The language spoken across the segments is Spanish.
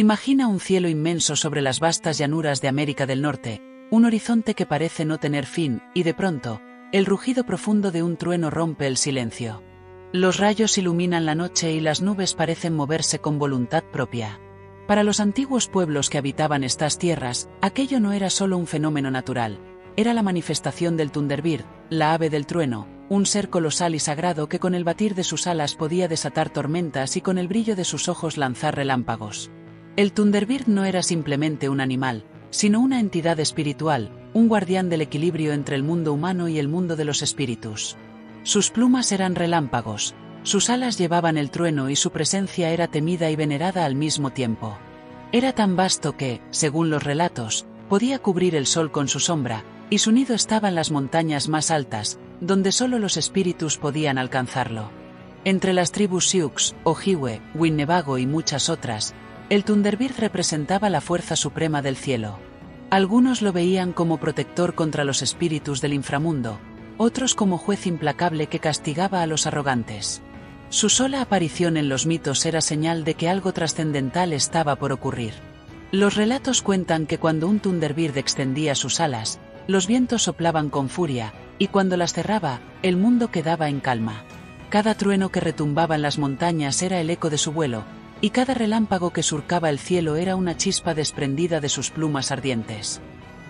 Imagina un cielo inmenso sobre las vastas llanuras de América del Norte, un horizonte que parece no tener fin, y de pronto, el rugido profundo de un trueno rompe el silencio. Los rayos iluminan la noche y las nubes parecen moverse con voluntad propia. Para los antiguos pueblos que habitaban estas tierras, aquello no era solo un fenómeno natural, era la manifestación del Thunderbird, la ave del trueno, un ser colosal y sagrado que con el batir de sus alas podía desatar tormentas y con el brillo de sus ojos lanzar relámpagos. El Thunderbird no era simplemente un animal, sino una entidad espiritual, un guardián del equilibrio entre el mundo humano y el mundo de los espíritus. Sus plumas eran relámpagos, sus alas llevaban el trueno y su presencia era temida y venerada al mismo tiempo. Era tan vasto que, según los relatos, podía cubrir el sol con su sombra, y su nido estaba en las montañas más altas, donde solo los espíritus podían alcanzarlo. Entre las tribus Sioux, Ojibwe, Winnebago y muchas otras, el Thunderbird representaba la fuerza suprema del cielo. Algunos lo veían como protector contra los espíritus del inframundo, otros como juez implacable que castigaba a los arrogantes. Su sola aparición en los mitos era señal de que algo trascendental estaba por ocurrir. Los relatos cuentan que cuando un Thunderbird extendía sus alas, los vientos soplaban con furia, y cuando las cerraba, el mundo quedaba en calma. Cada trueno que retumbaba en las montañas era el eco de su vuelo, y cada relámpago que surcaba el cielo era una chispa desprendida de sus plumas ardientes.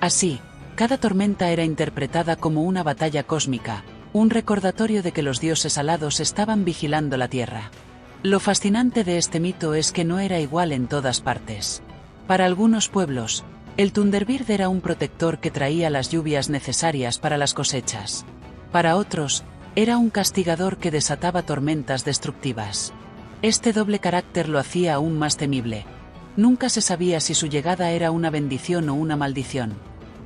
Así, cada tormenta era interpretada como una batalla cósmica, un recordatorio de que los dioses alados estaban vigilando la tierra. Lo fascinante de este mito es que no era igual en todas partes. Para algunos pueblos, el Thunderbird era un protector que traía las lluvias necesarias para las cosechas. Para otros, era un castigador que desataba tormentas destructivas. Este doble carácter lo hacía aún más temible. Nunca se sabía si su llegada era una bendición o una maldición.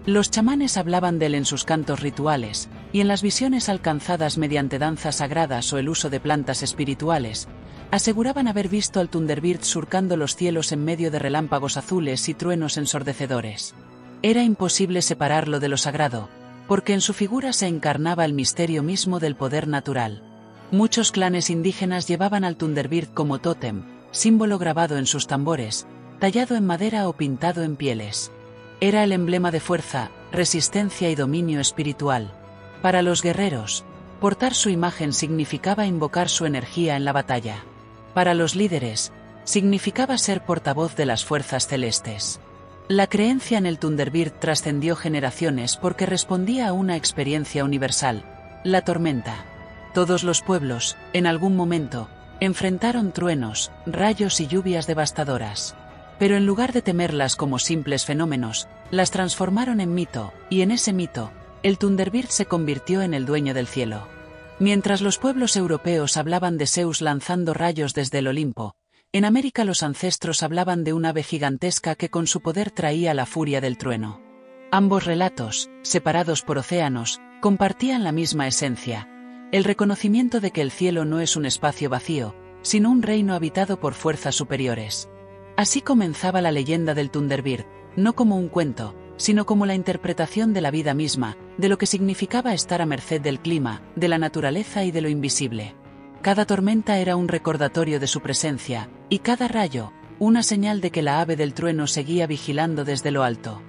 Los chamanes hablaban de él en sus cantos rituales, y en las visiones alcanzadas mediante danzas sagradas o el uso de plantas espirituales, aseguraban haber visto al Thunderbird surcando los cielos en medio de relámpagos azules y truenos ensordecedores. Era imposible separarlo de lo sagrado, porque en su figura se encarnaba el misterio mismo del poder natural. Muchos clanes indígenas llevaban al Thunderbird como tótem, símbolo grabado en sus tambores, tallado en madera o pintado en pieles. Era el emblema de fuerza, resistencia y dominio espiritual. Para los guerreros, portar su imagen significaba invocar su energía en la batalla. Para los líderes, significaba ser portavoz de las fuerzas celestes. La creencia en el Thunderbird trascendió generaciones porque respondía a una experiencia universal, la tormenta. Todos los pueblos, en algún momento, enfrentaron truenos, rayos y lluvias devastadoras. Pero en lugar de temerlas como simples fenómenos, las transformaron en mito, y en ese mito, el Thunderbird se convirtió en el dueño del cielo. Mientras los pueblos europeos hablaban de Zeus lanzando rayos desde el Olimpo, en América los ancestros hablaban de un ave gigantesca que con su poder traía la furia del trueno. Ambos relatos, separados por océanos, compartían la misma esencia: el reconocimiento de que el cielo no es un espacio vacío, sino un reino habitado por fuerzas superiores. Así comenzaba la leyenda del Thunderbird, no como un cuento, sino como la interpretación de la vida misma, de lo que significaba estar a merced del clima, de la naturaleza y de lo invisible. Cada tormenta era un recordatorio de su presencia, y cada rayo, una señal de que la ave del trueno seguía vigilando desde lo alto.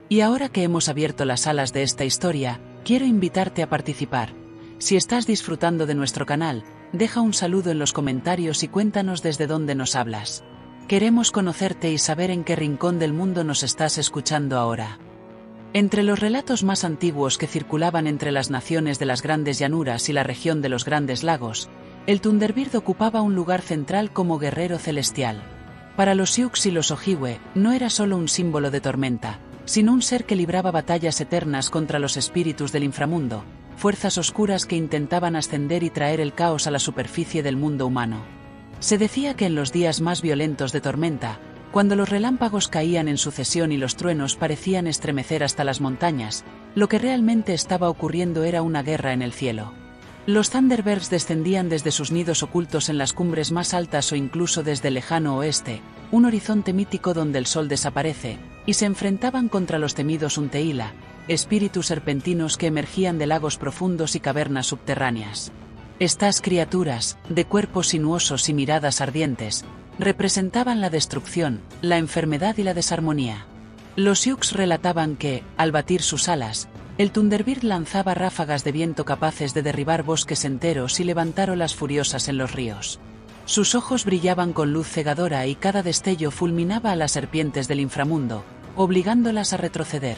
Y ahora que hemos abierto las alas de esta historia, quiero invitarte a participar. Si estás disfrutando de nuestro canal, deja un saludo en los comentarios y cuéntanos desde dónde nos hablas. Queremos conocerte y saber en qué rincón del mundo nos estás escuchando ahora. Entre los relatos más antiguos que circulaban entre las naciones de las Grandes Llanuras y la región de los Grandes Lagos, el Thunderbird ocupaba un lugar central como guerrero celestial. Para los Sioux y los Ojibwe, no era solo un símbolo de tormenta, sino un ser que libraba batallas eternas contra los espíritus del inframundo, fuerzas oscuras que intentaban ascender y traer el caos a la superficie del mundo humano. Se decía que en los días más violentos de tormenta, cuando los relámpagos caían en sucesión y los truenos parecían estremecer hasta las montañas, lo que realmente estaba ocurriendo era una guerra en el cielo. Los Thunderbirds descendían desde sus nidos ocultos en las cumbres más altas o incluso desde el lejano oeste, un horizonte mítico donde el sol desaparece, y se enfrentaban contra los temidos Unteila, espíritus serpentinos que emergían de lagos profundos y cavernas subterráneas. Estas criaturas, de cuerpos sinuosos y miradas ardientes, Representaban la destrucción, la enfermedad y la desarmonía. Los Sioux relataban que, al batir sus alas, el Thunderbird lanzaba ráfagas de viento capaces de derribar bosques enteros y levantar olas furiosas en los ríos. Sus ojos brillaban con luz cegadora y cada destello fulminaba a las serpientes del inframundo, obligándolas a retroceder.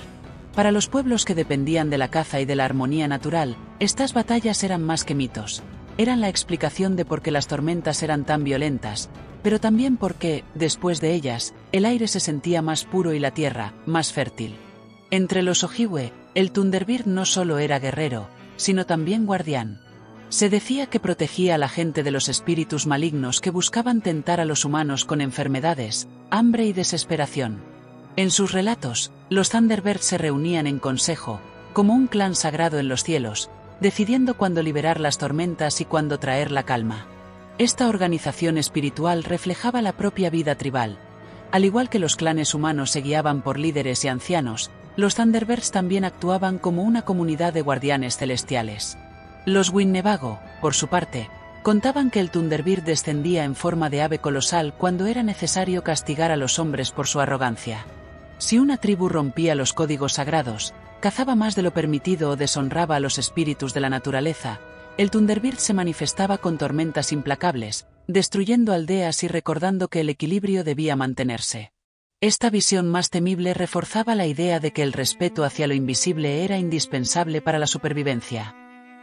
Para los pueblos que dependían de la caza y de la armonía natural, estas batallas eran más que mitos. Eran la explicación de por qué las tormentas eran tan violentas, pero también porque, después de ellas, el aire se sentía más puro y la tierra, más fértil. Entre los Ojibwe, el Thunderbird no solo era guerrero, sino también guardián. Se decía que protegía a la gente de los espíritus malignos que buscaban tentar a los humanos con enfermedades, hambre y desesperación. En sus relatos, los Thunderbirds se reunían en consejo, como un clan sagrado en los cielos, decidiendo cuándo liberar las tormentas y cuándo traer la calma. Esta organización espiritual reflejaba la propia vida tribal. Al igual que los clanes humanos se guiaban por líderes y ancianos, los Thunderbirds también actuaban como una comunidad de guardianes celestiales. Los Winnebago, por su parte, contaban que el Thunderbird descendía en forma de ave colosal cuando era necesario castigar a los hombres por su arrogancia. Si una tribu rompía los códigos sagrados, cazaba más de lo permitido o deshonraba a los espíritus de la naturaleza, el Thunderbird se manifestaba con tormentas implacables, destruyendo aldeas y recordando que el equilibrio debía mantenerse. Esta visión más temible reforzaba la idea de que el respeto hacia lo invisible era indispensable para la supervivencia.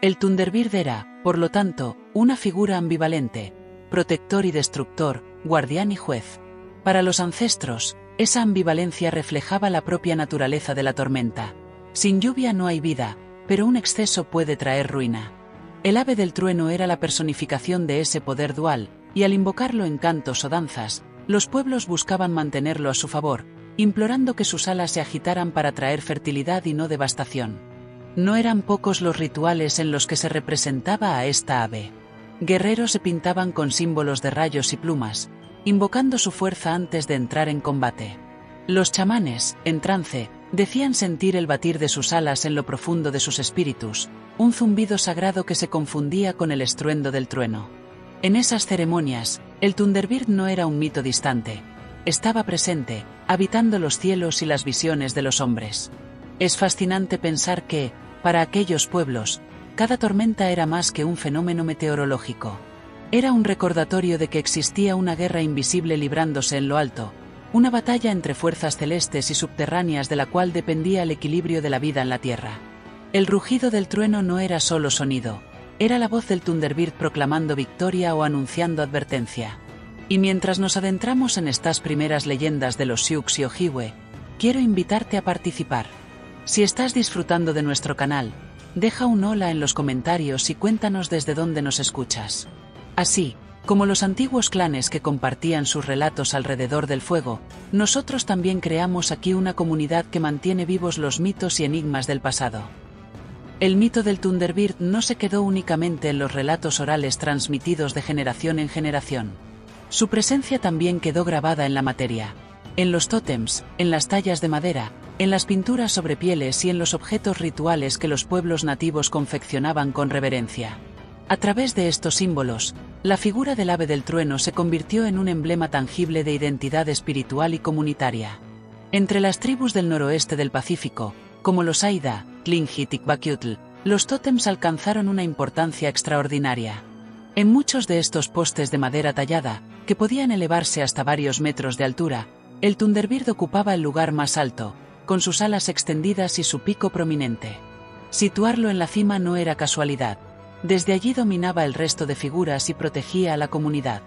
El Thunderbird era, por lo tanto, una figura ambivalente, protector y destructor, guardián y juez. Para los ancestros, esa ambivalencia reflejaba la propia naturaleza de la tormenta. Sin lluvia no hay vida, pero un exceso puede traer ruina. El ave del trueno era la personificación de ese poder dual, y al invocarlo en cantos o danzas, los pueblos buscaban mantenerlo a su favor, implorando que sus alas se agitaran para traer fertilidad y no devastación. No eran pocos los rituales en los que se representaba a esta ave. Guerreros se pintaban con símbolos de rayos y plumas, invocando su fuerza antes de entrar en combate. Los chamanes, en trance, decían sentir el batir de sus alas en lo profundo de sus espíritus, un zumbido sagrado que se confundía con el estruendo del trueno. En esas ceremonias, el Thunderbird no era un mito distante. Estaba presente, habitando los cielos y las visiones de los hombres. Es fascinante pensar que, para aquellos pueblos, cada tormenta era más que un fenómeno meteorológico. Era un recordatorio de que existía una guerra invisible librándose en lo alto, una batalla entre fuerzas celestes y subterráneas de la cual dependía el equilibrio de la vida en la tierra. El rugido del trueno no era solo sonido, era la voz del Thunderbird proclamando victoria o anunciando advertencia. Y mientras nos adentramos en estas primeras leyendas de los Sioux y Ojibwe, quiero invitarte a participar. Si estás disfrutando de nuestro canal, deja un hola en los comentarios y cuéntanos desde dónde nos escuchas. Así, como los antiguos clanes que compartían sus relatos alrededor del fuego, nosotros también creamos aquí una comunidad que mantiene vivos los mitos y enigmas del pasado. El mito del Thunderbird no se quedó únicamente en los relatos orales transmitidos de generación en generación. Su presencia también quedó grabada en la materia, en los tótems, en las tallas de madera, en las pinturas sobre pieles y en los objetos rituales que los pueblos nativos confeccionaban con reverencia. A través de estos símbolos, la figura del ave del trueno se convirtió en un emblema tangible de identidad espiritual y comunitaria. Entre las tribus del noroeste del Pacífico, como los Aida, Tlingit y Kwakiutl, los tótems alcanzaron una importancia extraordinaria. En muchos de estos postes de madera tallada, que podían elevarse hasta varios metros de altura, el Thunderbird ocupaba el lugar más alto, con sus alas extendidas y su pico prominente. Situarlo en la cima no era casualidad. Desde allí dominaba el resto de figuras y protegía a la comunidad.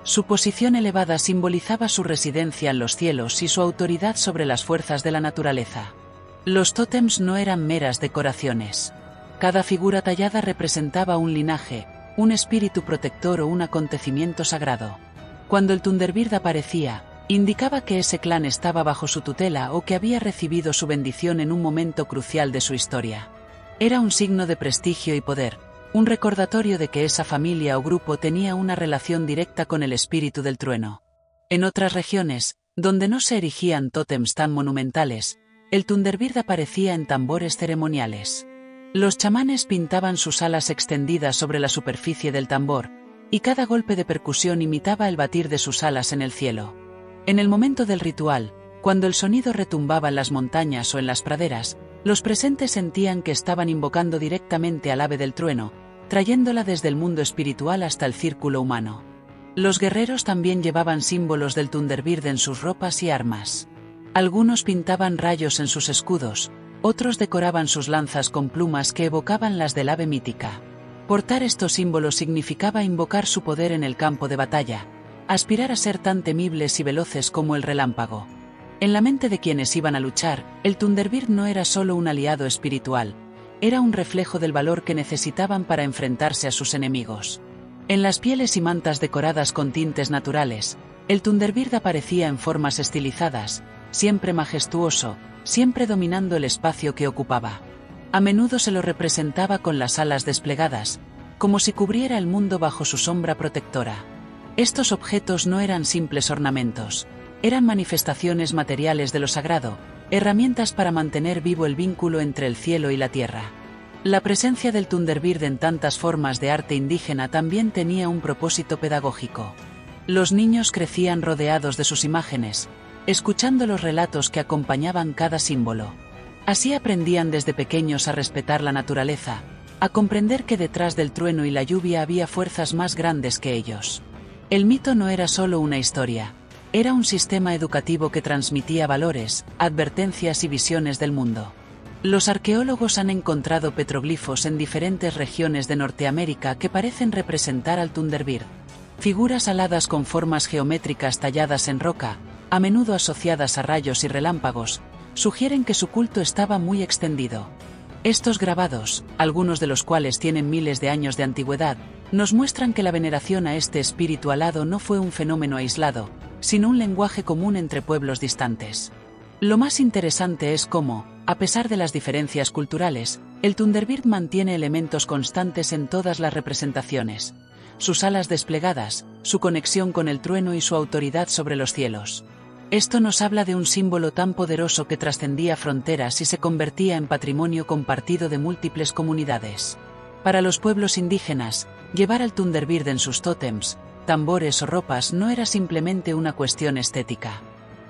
Su posición elevada simbolizaba su residencia en los cielos y su autoridad sobre las fuerzas de la naturaleza. Los tótems no eran meras decoraciones. Cada figura tallada representaba un linaje, un espíritu protector o un acontecimiento sagrado. Cuando el Thunderbird aparecía, indicaba que ese clan estaba bajo su tutela o que había recibido su bendición en un momento crucial de su historia. Era un signo de prestigio y poder, un recordatorio de que esa familia o grupo tenía una relación directa con el espíritu del trueno. En otras regiones, donde no se erigían tótems tan monumentales, el Thunderbird aparecía en tambores ceremoniales. Los chamanes pintaban sus alas extendidas sobre la superficie del tambor, y cada golpe de percusión imitaba el batir de sus alas en el cielo. En el momento del ritual, cuando el sonido retumbaba en las montañas o en las praderas, los presentes sentían que estaban invocando directamente al ave del trueno, trayéndola desde el mundo espiritual hasta el círculo humano. Los guerreros también llevaban símbolos del Thunderbird en sus ropas y armas. Algunos pintaban rayos en sus escudos, otros decoraban sus lanzas con plumas que evocaban las del ave mítica. Portar estos símbolos significaba invocar su poder en el campo de batalla, aspirar a ser tan temibles y veloces como el relámpago. En la mente de quienes iban a luchar, el Thunderbird no era solo un aliado espiritual, era un reflejo del valor que necesitaban para enfrentarse a sus enemigos. En las pieles y mantas decoradas con tintes naturales, el Thunderbird aparecía en formas estilizadas, siempre majestuoso, siempre dominando el espacio que ocupaba. A menudo se lo representaba con las alas desplegadas, como si cubriera el mundo bajo su sombra protectora. Estos objetos no eran simples ornamentos, eran manifestaciones materiales de lo sagrado, herramientas para mantener vivo el vínculo entre el cielo y la tierra. La presencia del Thunderbird en tantas formas de arte indígena también tenía un propósito pedagógico. Los niños crecían rodeados de sus imágenes, escuchando los relatos que acompañaban cada símbolo. Así aprendían desde pequeños a respetar la naturaleza, a comprender que detrás del trueno y la lluvia había fuerzas más grandes que ellos. El mito no era solo una historia, era un sistema educativo que transmitía valores, advertencias y visiones del mundo. Los arqueólogos han encontrado petroglifos en diferentes regiones de Norteamérica que parecen representar al Thunderbird. Figuras aladas con formas geométricas talladas en roca, a menudo asociadas a rayos y relámpagos, sugieren que su culto estaba muy extendido. Estos grabados, algunos de los cuales tienen miles de años de antigüedad, nos muestran que la veneración a este espíritu alado no fue un fenómeno aislado, sino un lenguaje común entre pueblos distantes. Lo más interesante es cómo, a pesar de las diferencias culturales, el Thunderbird mantiene elementos constantes en todas las representaciones: sus alas desplegadas, su conexión con el trueno y su autoridad sobre los cielos. Esto nos habla de un símbolo tan poderoso que trascendía fronteras y se convertía en patrimonio compartido de múltiples comunidades. Para los pueblos indígenas, llevar al Thunderbird en sus tótems, tambores o ropas no era simplemente una cuestión estética.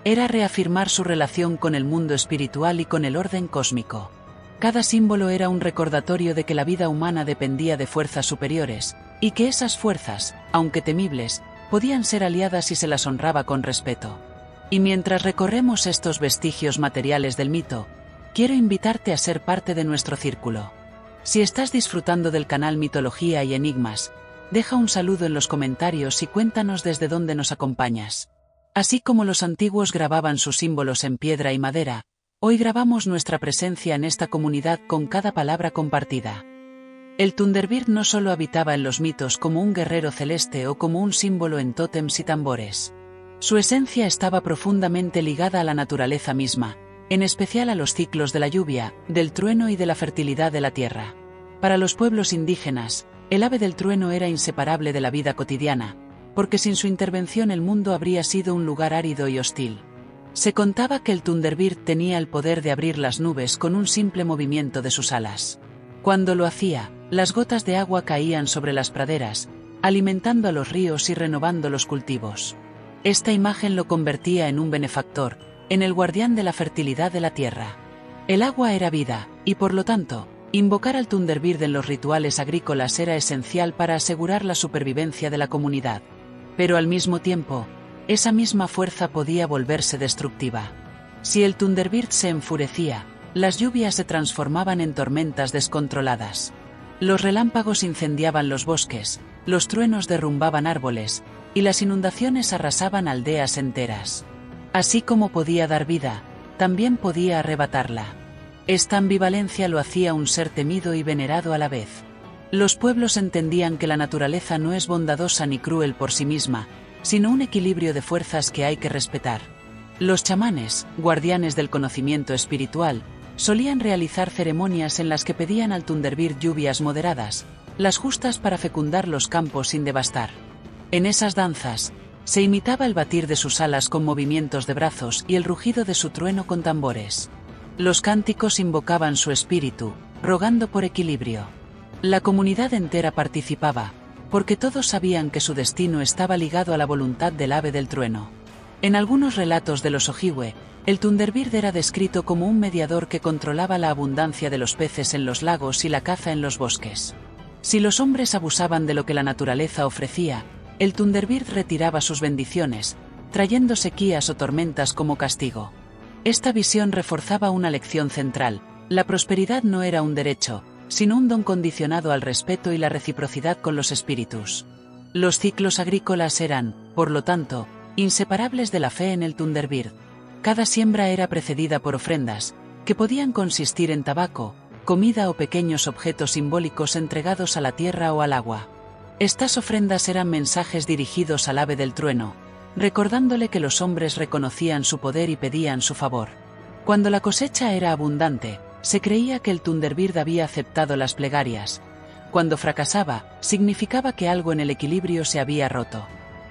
Era reafirmar su relación con el mundo espiritual y con el orden cósmico. Cada símbolo era un recordatorio de que la vida humana dependía de fuerzas superiores, y que esas fuerzas, aunque temibles, podían ser aliadas si se las honraba con respeto. Y mientras recorremos estos vestigios materiales del mito, quiero invitarte a ser parte de nuestro círculo. Si estás disfrutando del canal Mitología y Enigmas, deja un saludo en los comentarios y cuéntanos desde dónde nos acompañas. Así como los antiguos grababan sus símbolos en piedra y madera, hoy grabamos nuestra presencia en esta comunidad con cada palabra compartida. El Thunderbird no solo habitaba en los mitos como un guerrero celeste o como un símbolo en tótems y tambores. Su esencia estaba profundamente ligada a la naturaleza misma, en especial a los ciclos de la lluvia, del trueno y de la fertilidad de la tierra. Para los pueblos indígenas, el ave del trueno era inseparable de la vida cotidiana, porque sin su intervención el mundo habría sido un lugar árido y hostil. Se contaba que el Thunderbird tenía el poder de abrir las nubes con un simple movimiento de sus alas. Cuando lo hacía, las gotas de agua caían sobre las praderas, alimentando a los ríos y renovando los cultivos. Esta imagen lo convertía en un benefactor, en el guardián de la fertilidad de la tierra. El agua era vida, y por lo tanto, invocar al Thunderbird en los rituales agrícolas era esencial para asegurar la supervivencia de la comunidad. Pero al mismo tiempo, esa misma fuerza podía volverse destructiva. Si el Thunderbird se enfurecía, las lluvias se transformaban en tormentas descontroladas. Los relámpagos incendiaban los bosques, los truenos derrumbaban árboles, y las inundaciones arrasaban aldeas enteras. Así como podía dar vida, también podía arrebatarla. Esta ambivalencia lo hacía un ser temido y venerado a la vez. Los pueblos entendían que la naturaleza no es bondadosa ni cruel por sí misma, sino un equilibrio de fuerzas que hay que respetar. Los chamanes, guardianes del conocimiento espiritual, solían realizar ceremonias en las que pedían al Thunderbird lluvias moderadas, las justas para fecundar los campos sin devastar. En esas danzas, se imitaba el batir de sus alas con movimientos de brazos y el rugido de su trueno con tambores. Los cánticos invocaban su espíritu, rogando por equilibrio. La comunidad entera participaba, porque todos sabían que su destino estaba ligado a la voluntad del ave del trueno. En algunos relatos de los Ojibwe, el Thunderbird era descrito como un mediador que controlaba la abundancia de los peces en los lagos y la caza en los bosques. Si los hombres abusaban de lo que la naturaleza ofrecía, el Thunderbird retiraba sus bendiciones, trayendo sequías o tormentas como castigo. Esta visión reforzaba una lección central: la prosperidad no era un derecho, sino un don condicionado al respeto y la reciprocidad con los espíritus. Los ciclos agrícolas eran, por lo tanto, inseparables de la fe en el Thunderbird. Cada siembra era precedida por ofrendas, que podían consistir en tabaco, comida o pequeños objetos simbólicos entregados a la tierra o al agua. Estas ofrendas eran mensajes dirigidos al ave del trueno, recordándole que los hombres reconocían su poder y pedían su favor. Cuando la cosecha era abundante, se creía que el Thunderbird había aceptado las plegarias. Cuando fracasaba, significaba que algo en el equilibrio se había roto.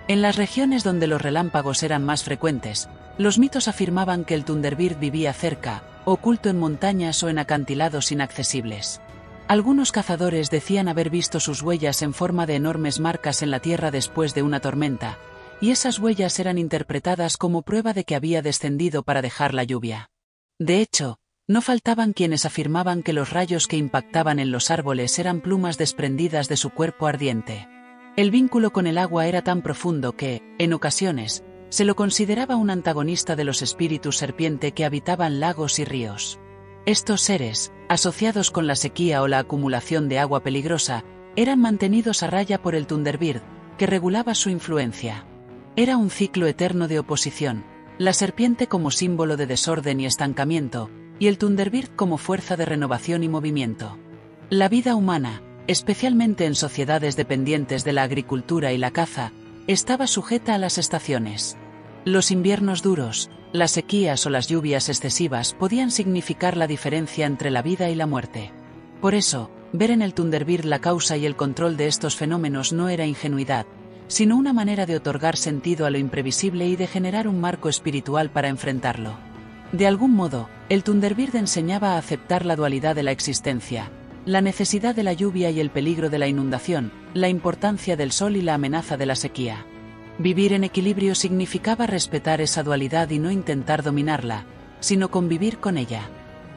En las regiones donde los relámpagos eran más frecuentes, los mitos afirmaban que el Thunderbird vivía cerca, oculto en montañas o en acantilados inaccesibles. Algunos cazadores decían haber visto sus huellas en forma de enormes marcas en la tierra después de una tormenta, y esas huellas eran interpretadas como prueba de que había descendido para dejar la lluvia. De hecho, no faltaban quienes afirmaban que los rayos que impactaban en los árboles eran plumas desprendidas de su cuerpo ardiente. El vínculo con el agua era tan profundo que, en ocasiones, se lo consideraba un antagonista de los espíritus serpiente que habitaban lagos y ríos. Estos seres, asociados con la sequía o la acumulación de agua peligrosa, eran mantenidos a raya por el Thunderbird, que regulaba su influencia. Era un ciclo eterno de oposición, la serpiente como símbolo de desorden y estancamiento, y el Thunderbird como fuerza de renovación y movimiento. La vida humana, especialmente en sociedades dependientes de la agricultura y la caza, estaba sujeta a las estaciones. Los inviernos duros, las sequías o las lluvias excesivas podían significar la diferencia entre la vida y la muerte. Por eso, ver en el Thunderbird la causa y el control de estos fenómenos no era ingenuidad, sino una manera de otorgar sentido a lo imprevisible y de generar un marco espiritual para enfrentarlo. De algún modo, el Thunderbird enseñaba a aceptar la dualidad de la existencia, la necesidad de la lluvia y el peligro de la inundación, la importancia del sol y la amenaza de la sequía. Vivir en equilibrio significaba respetar esa dualidad y no intentar dominarla, sino convivir con ella.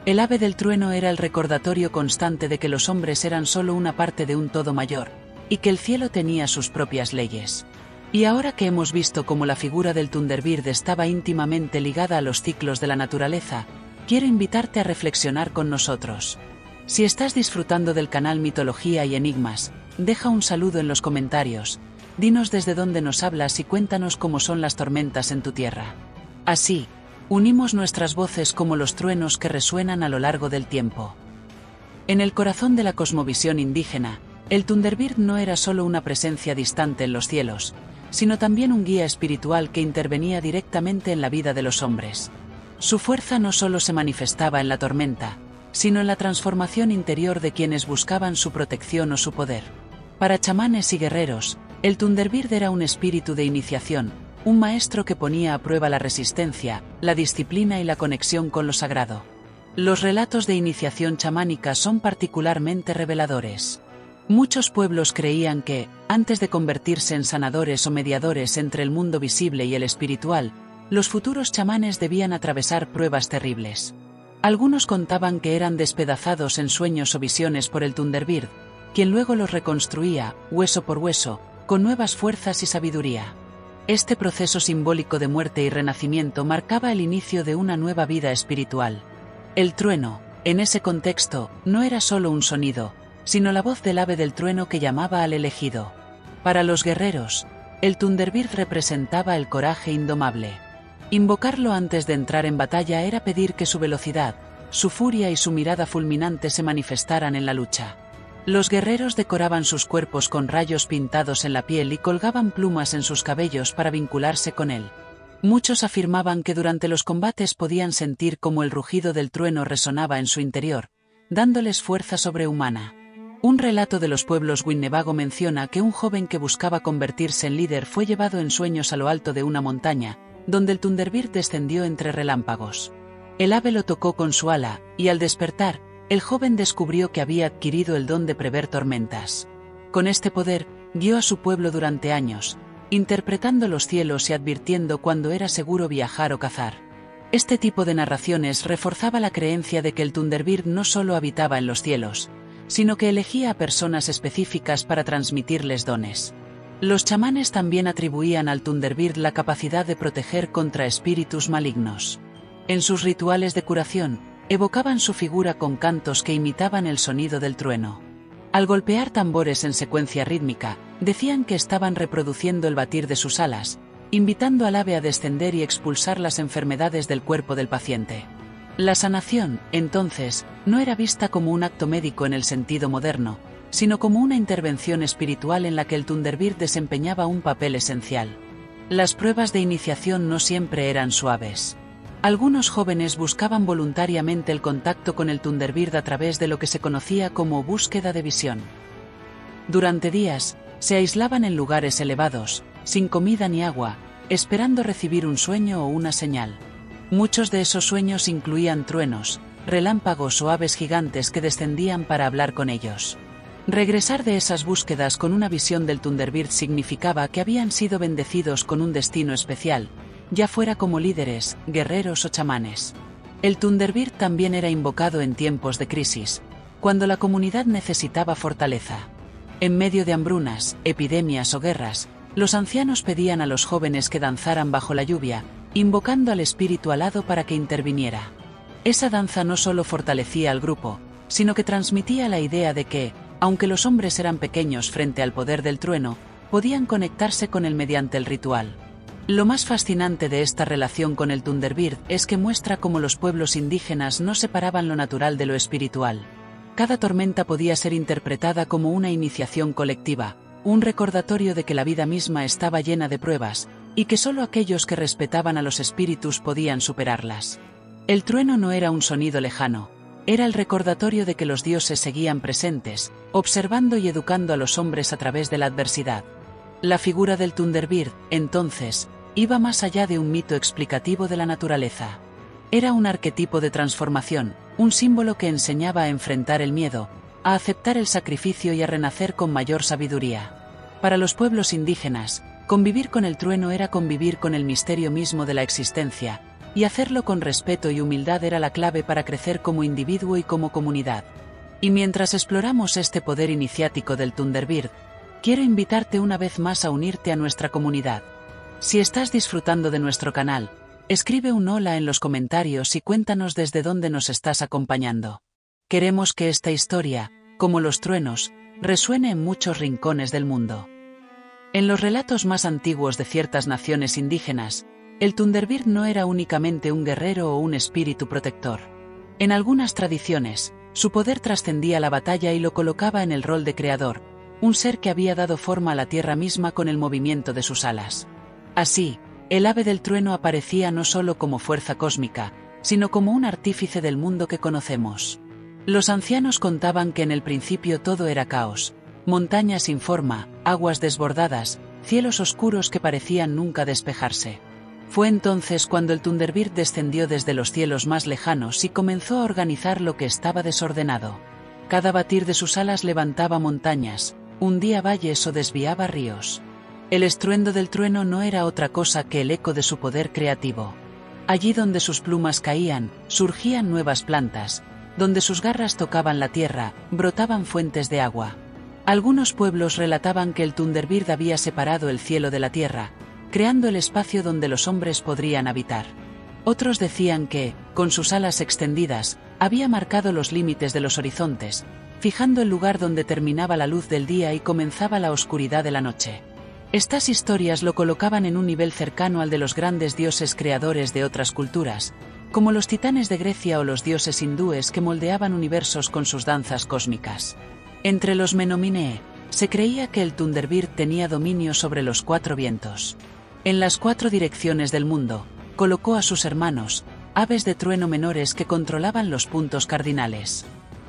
El ave del trueno era el recordatorio constante de que los hombres eran solo una parte de un todo mayor, y que el cielo tenía sus propias leyes. Y ahora que hemos visto cómo la figura del Thunderbird estaba íntimamente ligada a los ciclos de la naturaleza, quiero invitarte a reflexionar con nosotros. Si estás disfrutando del canal Mitología y Enigmas, deja un saludo en los comentarios, dinos desde dónde nos hablas y cuéntanos cómo son las tormentas en tu tierra. Así, unimos nuestras voces como los truenos que resuenan a lo largo del tiempo. En el corazón de la cosmovisión indígena, el Thunderbird no era solo una presencia distante en los cielos, sino también un guía espiritual que intervenía directamente en la vida de los hombres. Su fuerza no solo se manifestaba en la tormenta, sino en la transformación interior de quienes buscaban su protección o su poder. Para chamanes y guerreros, el Thunderbird era un espíritu de iniciación, un maestro que ponía a prueba la resistencia, la disciplina y la conexión con lo sagrado. Los relatos de iniciación chamánica son particularmente reveladores. Muchos pueblos creían que, antes de convertirse en sanadores o mediadores entre el mundo visible y el espiritual, los futuros chamanes debían atravesar pruebas terribles. Algunos contaban que eran despedazados en sueños o visiones por el Thunderbird, quien luego los reconstruía, hueso por hueso, con nuevas fuerzas y sabiduría. Este proceso simbólico de muerte y renacimiento marcaba el inicio de una nueva vida espiritual. El trueno, en ese contexto, no era solo un sonido, sino la voz del ave del trueno que llamaba al elegido. Para los guerreros, el Thunderbird representaba el coraje indomable. Invocarlo antes de entrar en batalla era pedir que su velocidad, su furia y su mirada fulminante se manifestaran en la lucha. Los guerreros decoraban sus cuerpos con rayos pintados en la piel y colgaban plumas en sus cabellos para vincularse con él. Muchos afirmaban que durante los combates podían sentir cómo el rugido del trueno resonaba en su interior, dándoles fuerza sobrehumana. Un relato de los pueblos Winnebago menciona que un joven que buscaba convertirse en líder fue llevado en sueños a lo alto de una montaña, donde el Thunderbird descendió entre relámpagos. El ave lo tocó con su ala, y al despertar, el joven descubrió que había adquirido el don de prever tormentas. Con este poder, guió a su pueblo durante años, interpretando los cielos y advirtiendo cuando era seguro viajar o cazar. Este tipo de narraciones reforzaba la creencia de que el Thunderbird no solo habitaba en los cielos, sino que elegía a personas específicas para transmitirles dones. Los chamanes también atribuían al Thunderbird la capacidad de proteger contra espíritus malignos. En sus rituales de curación, evocaban su figura con cantos que imitaban el sonido del trueno. Al golpear tambores en secuencia rítmica, decían que estaban reproduciendo el batir de sus alas, invitando al ave a descender y expulsar las enfermedades del cuerpo del paciente. La sanación, entonces, no era vista como un acto médico en el sentido moderno, sino como una intervención espiritual en la que el Thunderbird desempeñaba un papel esencial. Las pruebas de iniciación no siempre eran suaves. Algunos jóvenes buscaban voluntariamente el contacto con el Thunderbird a través de lo que se conocía como búsqueda de visión. Durante días, se aislaban en lugares elevados, sin comida ni agua, esperando recibir un sueño o una señal. Muchos de esos sueños incluían truenos, relámpagos o aves gigantes que descendían para hablar con ellos. Regresar de esas búsquedas con una visión del Thunderbird significaba que habían sido bendecidos con un destino especial, ya fuera como líderes, guerreros o chamanes. El Thunderbird también era invocado en tiempos de crisis, cuando la comunidad necesitaba fortaleza. En medio de hambrunas, epidemias o guerras, los ancianos pedían a los jóvenes que danzaran bajo la lluvia, invocando al espíritu alado para que interviniera. Esa danza no solo fortalecía al grupo, sino que transmitía la idea de que, aunque los hombres eran pequeños frente al poder del trueno, podían conectarse con él mediante el ritual. Lo más fascinante de esta relación con el Thunderbird es que muestra cómo los pueblos indígenas no separaban lo natural de lo espiritual. Cada tormenta podía ser interpretada como una iniciación colectiva, un recordatorio de que la vida misma estaba llena de pruebas, y que solo aquellos que respetaban a los espíritus podían superarlas. El trueno no era un sonido lejano, era el recordatorio de que los dioses seguían presentes, observando y educando a los hombres a través de la adversidad. La figura del Thunderbird, entonces, iba más allá de un mito explicativo de la naturaleza. Era un arquetipo de transformación, un símbolo que enseñaba a enfrentar el miedo, a aceptar el sacrificio y a renacer con mayor sabiduría. Para los pueblos indígenas, convivir con el trueno era convivir con el misterio mismo de la existencia, y hacerlo con respeto y humildad era la clave para crecer como individuo y como comunidad. Y mientras exploramos este poder iniciático del Thunderbird, quiero invitarte una vez más a unirte a nuestra comunidad. Si estás disfrutando de nuestro canal, escribe un hola en los comentarios y cuéntanos desde dónde nos estás acompañando. Queremos que esta historia, como los truenos, resuene en muchos rincones del mundo. En los relatos más antiguos de ciertas naciones indígenas, el Thunderbird no era únicamente un guerrero o un espíritu protector. En algunas tradiciones, su poder trascendía la batalla y lo colocaba en el rol de creador, un ser que había dado forma a la tierra misma con el movimiento de sus alas. Así, el ave del trueno aparecía no solo como fuerza cósmica, sino como un artífice del mundo que conocemos. Los ancianos contaban que en el principio todo era caos, montañas sin forma, aguas desbordadas, cielos oscuros que parecían nunca despejarse. Fue entonces cuando el Thunderbird descendió desde los cielos más lejanos y comenzó a organizar lo que estaba desordenado. Cada batir de sus alas levantaba montañas, hundía valles o desviaba ríos. El estruendo del trueno no era otra cosa que el eco de su poder creativo. Allí donde sus plumas caían, surgían nuevas plantas, donde sus garras tocaban la tierra, brotaban fuentes de agua. Algunos pueblos relataban que el Thunderbird había separado el cielo de la tierra, creando el espacio donde los hombres podrían habitar. Otros decían que, con sus alas extendidas, había marcado los límites de los horizontes, fijando el lugar donde terminaba la luz del día y comenzaba la oscuridad de la noche. Estas historias lo colocaban en un nivel cercano al de los grandes dioses creadores de otras culturas, como los titanes de Grecia o los dioses hindúes que moldeaban universos con sus danzas cósmicas. Entre los Menominee, se creía que el Thunderbird tenía dominio sobre los 4 vientos. En las 4 direcciones del mundo, colocó a sus hermanos, aves de trueno menores que controlaban los puntos cardinales.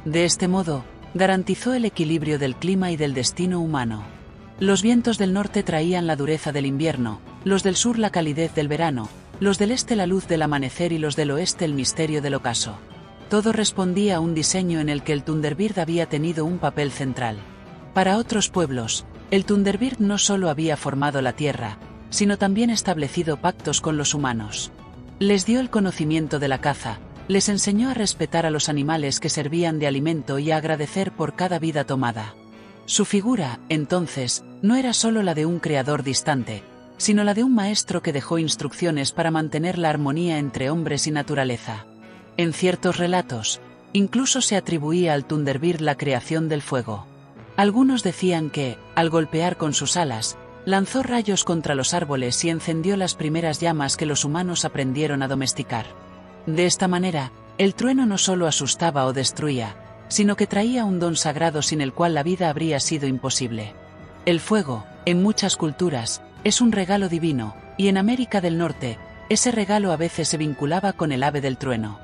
De este modo, garantizó el equilibrio del clima y del destino humano. Los vientos del norte traían la dureza del invierno, los del sur la calidez del verano, los del este la luz del amanecer y los del oeste el misterio del ocaso. Todo respondía a un diseño en el que el Thunderbird había tenido un papel central. Para otros pueblos, El Thunderbird no solo había formado la Tierra, sino también establecido pactos con los humanos. Les dio el conocimiento de la caza, les enseñó a respetar a los animales que servían de alimento y a agradecer por cada vida tomada. Su figura, entonces, no era solo la de un creador distante, sino la de un maestro que dejó instrucciones para mantener la armonía entre hombres y naturaleza. En ciertos relatos, incluso se atribuía al Thunderbird la creación del fuego. Algunos decían que, al golpear con sus alas, lanzó rayos contra los árboles y encendió las primeras llamas que los humanos aprendieron a domesticar. De esta manera, el trueno no solo asustaba o destruía, sino que traía un don sagrado sin el cual la vida habría sido imposible. El fuego, en muchas culturas, es un regalo divino, y en América del Norte, ese regalo a veces se vinculaba con el ave del trueno.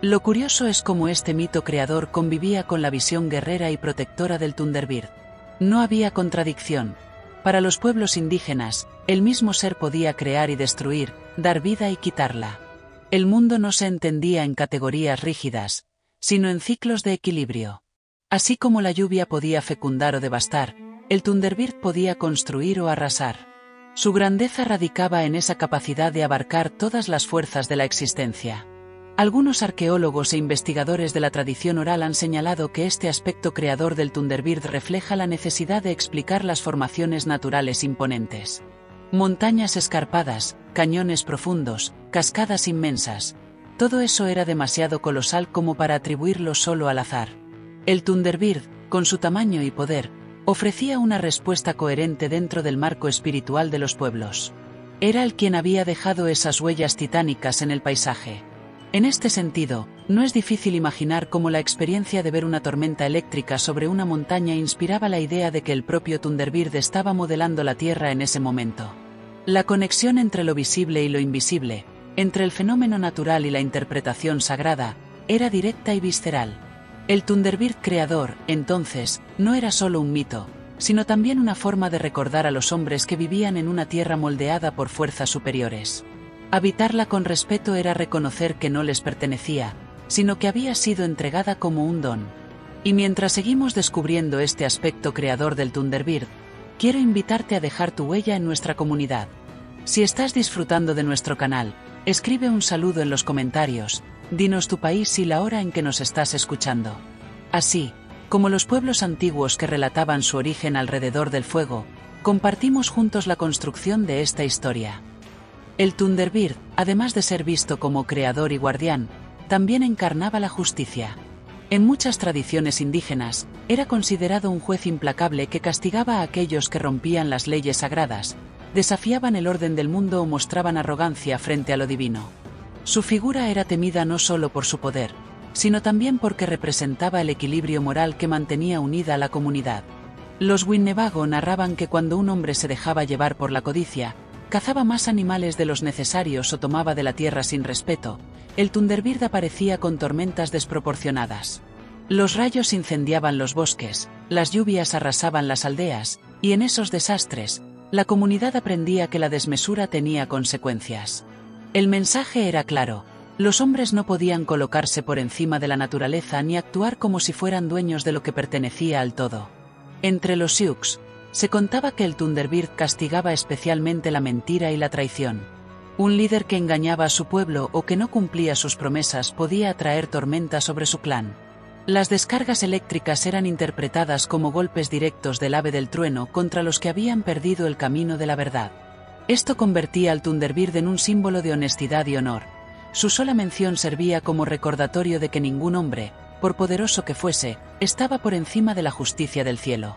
Lo curioso es cómo este mito creador convivía con la visión guerrera y protectora del Thunderbird. No había contradicción. Para los pueblos indígenas, el mismo ser podía crear y destruir, dar vida y quitarla. El mundo no se entendía en categorías rígidas, sino en ciclos de equilibrio. Así como la lluvia podía fecundar o devastar, el Thunderbird podía construir o arrasar. Su grandeza radicaba en esa capacidad de abarcar todas las fuerzas de la existencia. Algunos arqueólogos e investigadores de la tradición oral han señalado que este aspecto creador del Thunderbird refleja la necesidad de explicar las formaciones naturales imponentes. Montañas escarpadas, cañones profundos, cascadas inmensas. Todo eso era demasiado colosal como para atribuirlo solo al azar. El Thunderbird, con su tamaño y poder, ofrecía una respuesta coherente dentro del marco espiritual de los pueblos. Era el quien había dejado esas huellas titánicas en el paisaje. En este sentido, no es difícil imaginar cómo la experiencia de ver una tormenta eléctrica sobre una montaña inspiraba la idea de que el propio Thunderbird estaba modelando la Tierra en ese momento. La conexión entre lo visible y lo invisible, entre el fenómeno natural y la interpretación sagrada, era directa y visceral. El Thunderbird creador, entonces, no era solo un mito, sino también una forma de recordar a los hombres que vivían en una tierra moldeada por fuerzas superiores. Habitarla con respeto era reconocer que no les pertenecía, sino que había sido entregada como un don. Y mientras seguimos descubriendo este aspecto creador del Thunderbird, quiero invitarte a dejar tu huella en nuestra comunidad. Si estás disfrutando de nuestro canal, escribe un saludo en los comentarios, dinos tu país y la hora en que nos estás escuchando. Así, como los pueblos antiguos que relataban su origen alrededor del fuego, compartimos juntos la construcción de esta historia. El Thunderbird, además de ser visto como creador y guardián, también encarnaba la justicia. En muchas tradiciones indígenas, era considerado un juez implacable que castigaba a aquellos que rompían las leyes sagradas, desafiaban el orden del mundo o mostraban arrogancia frente a lo divino. Su figura era temida no solo por su poder, sino también porque representaba el equilibrio moral que mantenía unida a la comunidad. Los Winnebago narraban que cuando un hombre se dejaba llevar por la codicia, cazaba más animales de los necesarios o tomaba de la tierra sin respeto, el Thunderbird aparecía con tormentas desproporcionadas. Los rayos incendiaban los bosques, las lluvias arrasaban las aldeas, y en esos desastres, la comunidad aprendía que la desmesura tenía consecuencias. El mensaje era claro: los hombres no podían colocarse por encima de la naturaleza ni actuar como si fueran dueños de lo que pertenecía al todo. Entre los Sioux, se contaba que el Thunderbird castigaba especialmente la mentira y la traición. Un líder que engañaba a su pueblo o que no cumplía sus promesas podía atraer tormenta sobre su clan. Las descargas eléctricas eran interpretadas como golpes directos del ave del trueno contra los que habían perdido el camino de la verdad. Esto convertía al Thunderbird en un símbolo de honestidad y honor. Su sola mención servía como recordatorio de que ningún hombre, por poderoso que fuese, estaba por encima de la justicia del cielo.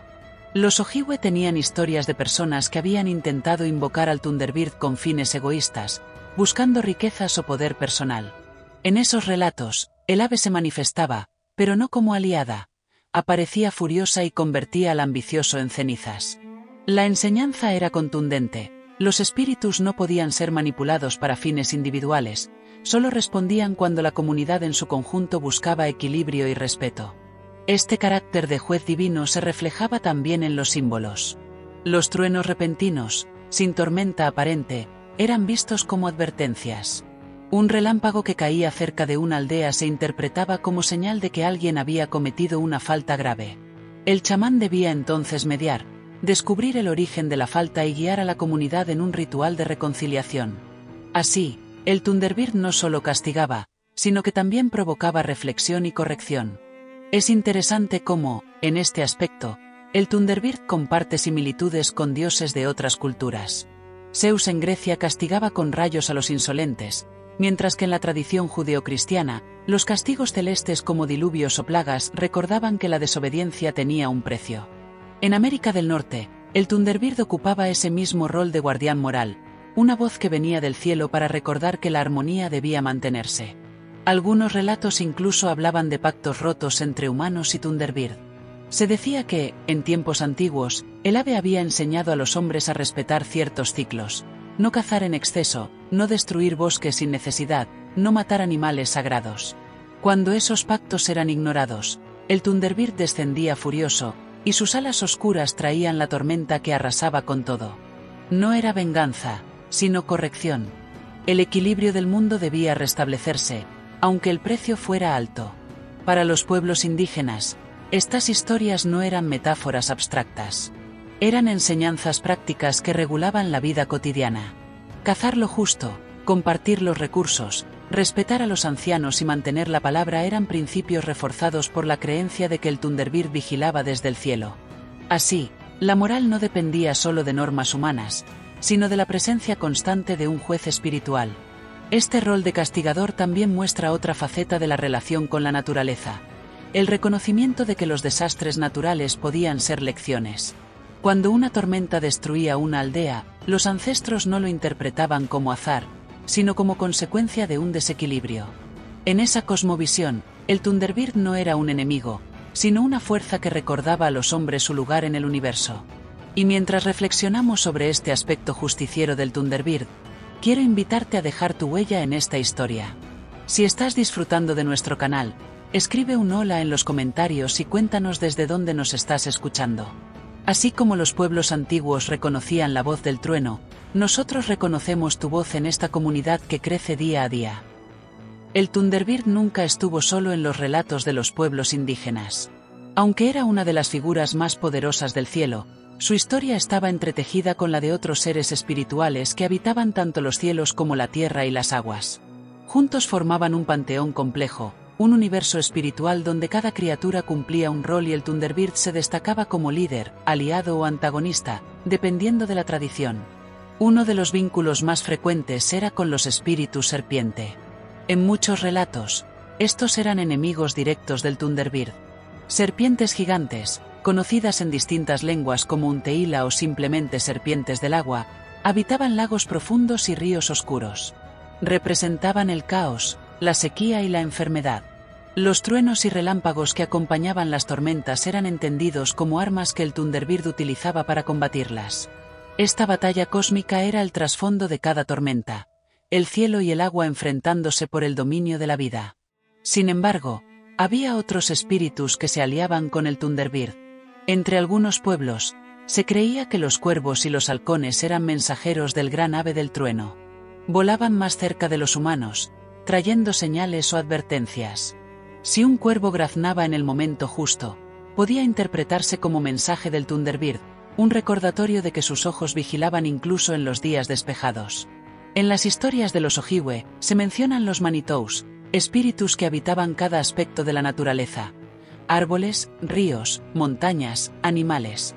Los Ojibwe tenían historias de personas que habían intentado invocar al Thunderbird con fines egoístas, buscando riquezas o poder personal. En esos relatos, el ave se manifestaba, pero no como aliada. Aparecía furiosa y convertía al ambicioso en cenizas. La enseñanza era contundente: los espíritus no podían ser manipulados para fines individuales, solo respondían cuando la comunidad en su conjunto buscaba equilibrio y respeto. Este carácter de juez divino se reflejaba también en los símbolos. Los truenos repentinos, sin tormenta aparente, eran vistos como advertencias. Un relámpago que caía cerca de una aldea se interpretaba como señal de que alguien había cometido una falta grave. El chamán debía entonces mediar, descubrir el origen de la falta y guiar a la comunidad en un ritual de reconciliación. Así, el Thunderbird no solo castigaba, sino que también provocaba reflexión y corrección. Es interesante cómo, en este aspecto, el Thunderbird comparte similitudes con dioses de otras culturas. Zeus en Grecia castigaba con rayos a los insolentes, mientras que en la tradición judeocristiana, los castigos celestes como diluvios o plagas recordaban que la desobediencia tenía un precio. En América del Norte, el Thunderbird ocupaba ese mismo rol de guardián moral, una voz que venía del cielo para recordar que la armonía debía mantenerse. Algunos relatos incluso hablaban de pactos rotos entre humanos y Thunderbird. Se decía que, en tiempos antiguos, el ave había enseñado a los hombres a respetar ciertos ciclos, no cazar en exceso, no destruir bosques sin necesidad, no matar animales sagrados. Cuando esos pactos eran ignorados, el Thunderbird descendía furioso, y sus alas oscuras traían la tormenta que arrasaba con todo. No era venganza, sino corrección. El equilibrio del mundo debía restablecerse, aunque el precio fuera alto. Para los pueblos indígenas, estas historias no eran metáforas abstractas. Eran enseñanzas prácticas que regulaban la vida cotidiana. Cazar lo justo, compartir los recursos, respetar a los ancianos y mantener la palabra eran principios reforzados por la creencia de que el Thunderbird vigilaba desde el cielo. Así, la moral no dependía solo de normas humanas, sino de la presencia constante de un juez espiritual. Este rol de castigador también muestra otra faceta de la relación con la naturaleza: el reconocimiento de que los desastres naturales podían ser lecciones. Cuando una tormenta destruía una aldea, los ancestros no lo interpretaban como azar, sino como consecuencia de un desequilibrio. En esa cosmovisión, el Thunderbird no era un enemigo, sino una fuerza que recordaba a los hombres su lugar en el universo. Y mientras reflexionamos sobre este aspecto justiciero del Thunderbird, quiero invitarte a dejar tu huella en esta historia. Si estás disfrutando de nuestro canal, escribe un hola en los comentarios y cuéntanos desde dónde nos estás escuchando. Así como los pueblos antiguos reconocían la voz del trueno, nosotros reconocemos tu voz en esta comunidad que crece día a día. El Thunderbird nunca estuvo solo en los relatos de los pueblos indígenas. Aunque era una de las figuras más poderosas del cielo, su historia estaba entretejida con la de otros seres espirituales que habitaban tanto los cielos como la tierra y las aguas. Juntos formaban un panteón complejo, un universo espiritual donde cada criatura cumplía un rol y el Thunderbird se destacaba como líder, aliado o antagonista, dependiendo de la tradición. Uno de los vínculos más frecuentes era con los espíritus serpiente. En muchos relatos, estos eran enemigos directos del Thunderbird. Serpientes gigantes, conocidas en distintas lenguas como Unteila o simplemente serpientes del agua, habitaban lagos profundos y ríos oscuros. Representaban el caos, la sequía y la enfermedad. Los truenos y relámpagos que acompañaban las tormentas eran entendidos como armas que el Thunderbird utilizaba para combatirlas. Esta batalla cósmica era el trasfondo de cada tormenta, el cielo y el agua enfrentándose por el dominio de la vida. Sin embargo, había otros espíritus que se aliaban con el Thunderbird. Entre algunos pueblos, se creía que los cuervos y los halcones eran mensajeros del gran ave del trueno. Volaban más cerca de los humanos, trayendo señales o advertencias. Si un cuervo graznaba en el momento justo, podía interpretarse como mensaje del Thunderbird, un recordatorio de que sus ojos vigilaban incluso en los días despejados. En las historias de los Ojibwe, se mencionan los Manitous, espíritus que habitaban cada aspecto de la naturaleza: árboles, ríos, montañas, animales.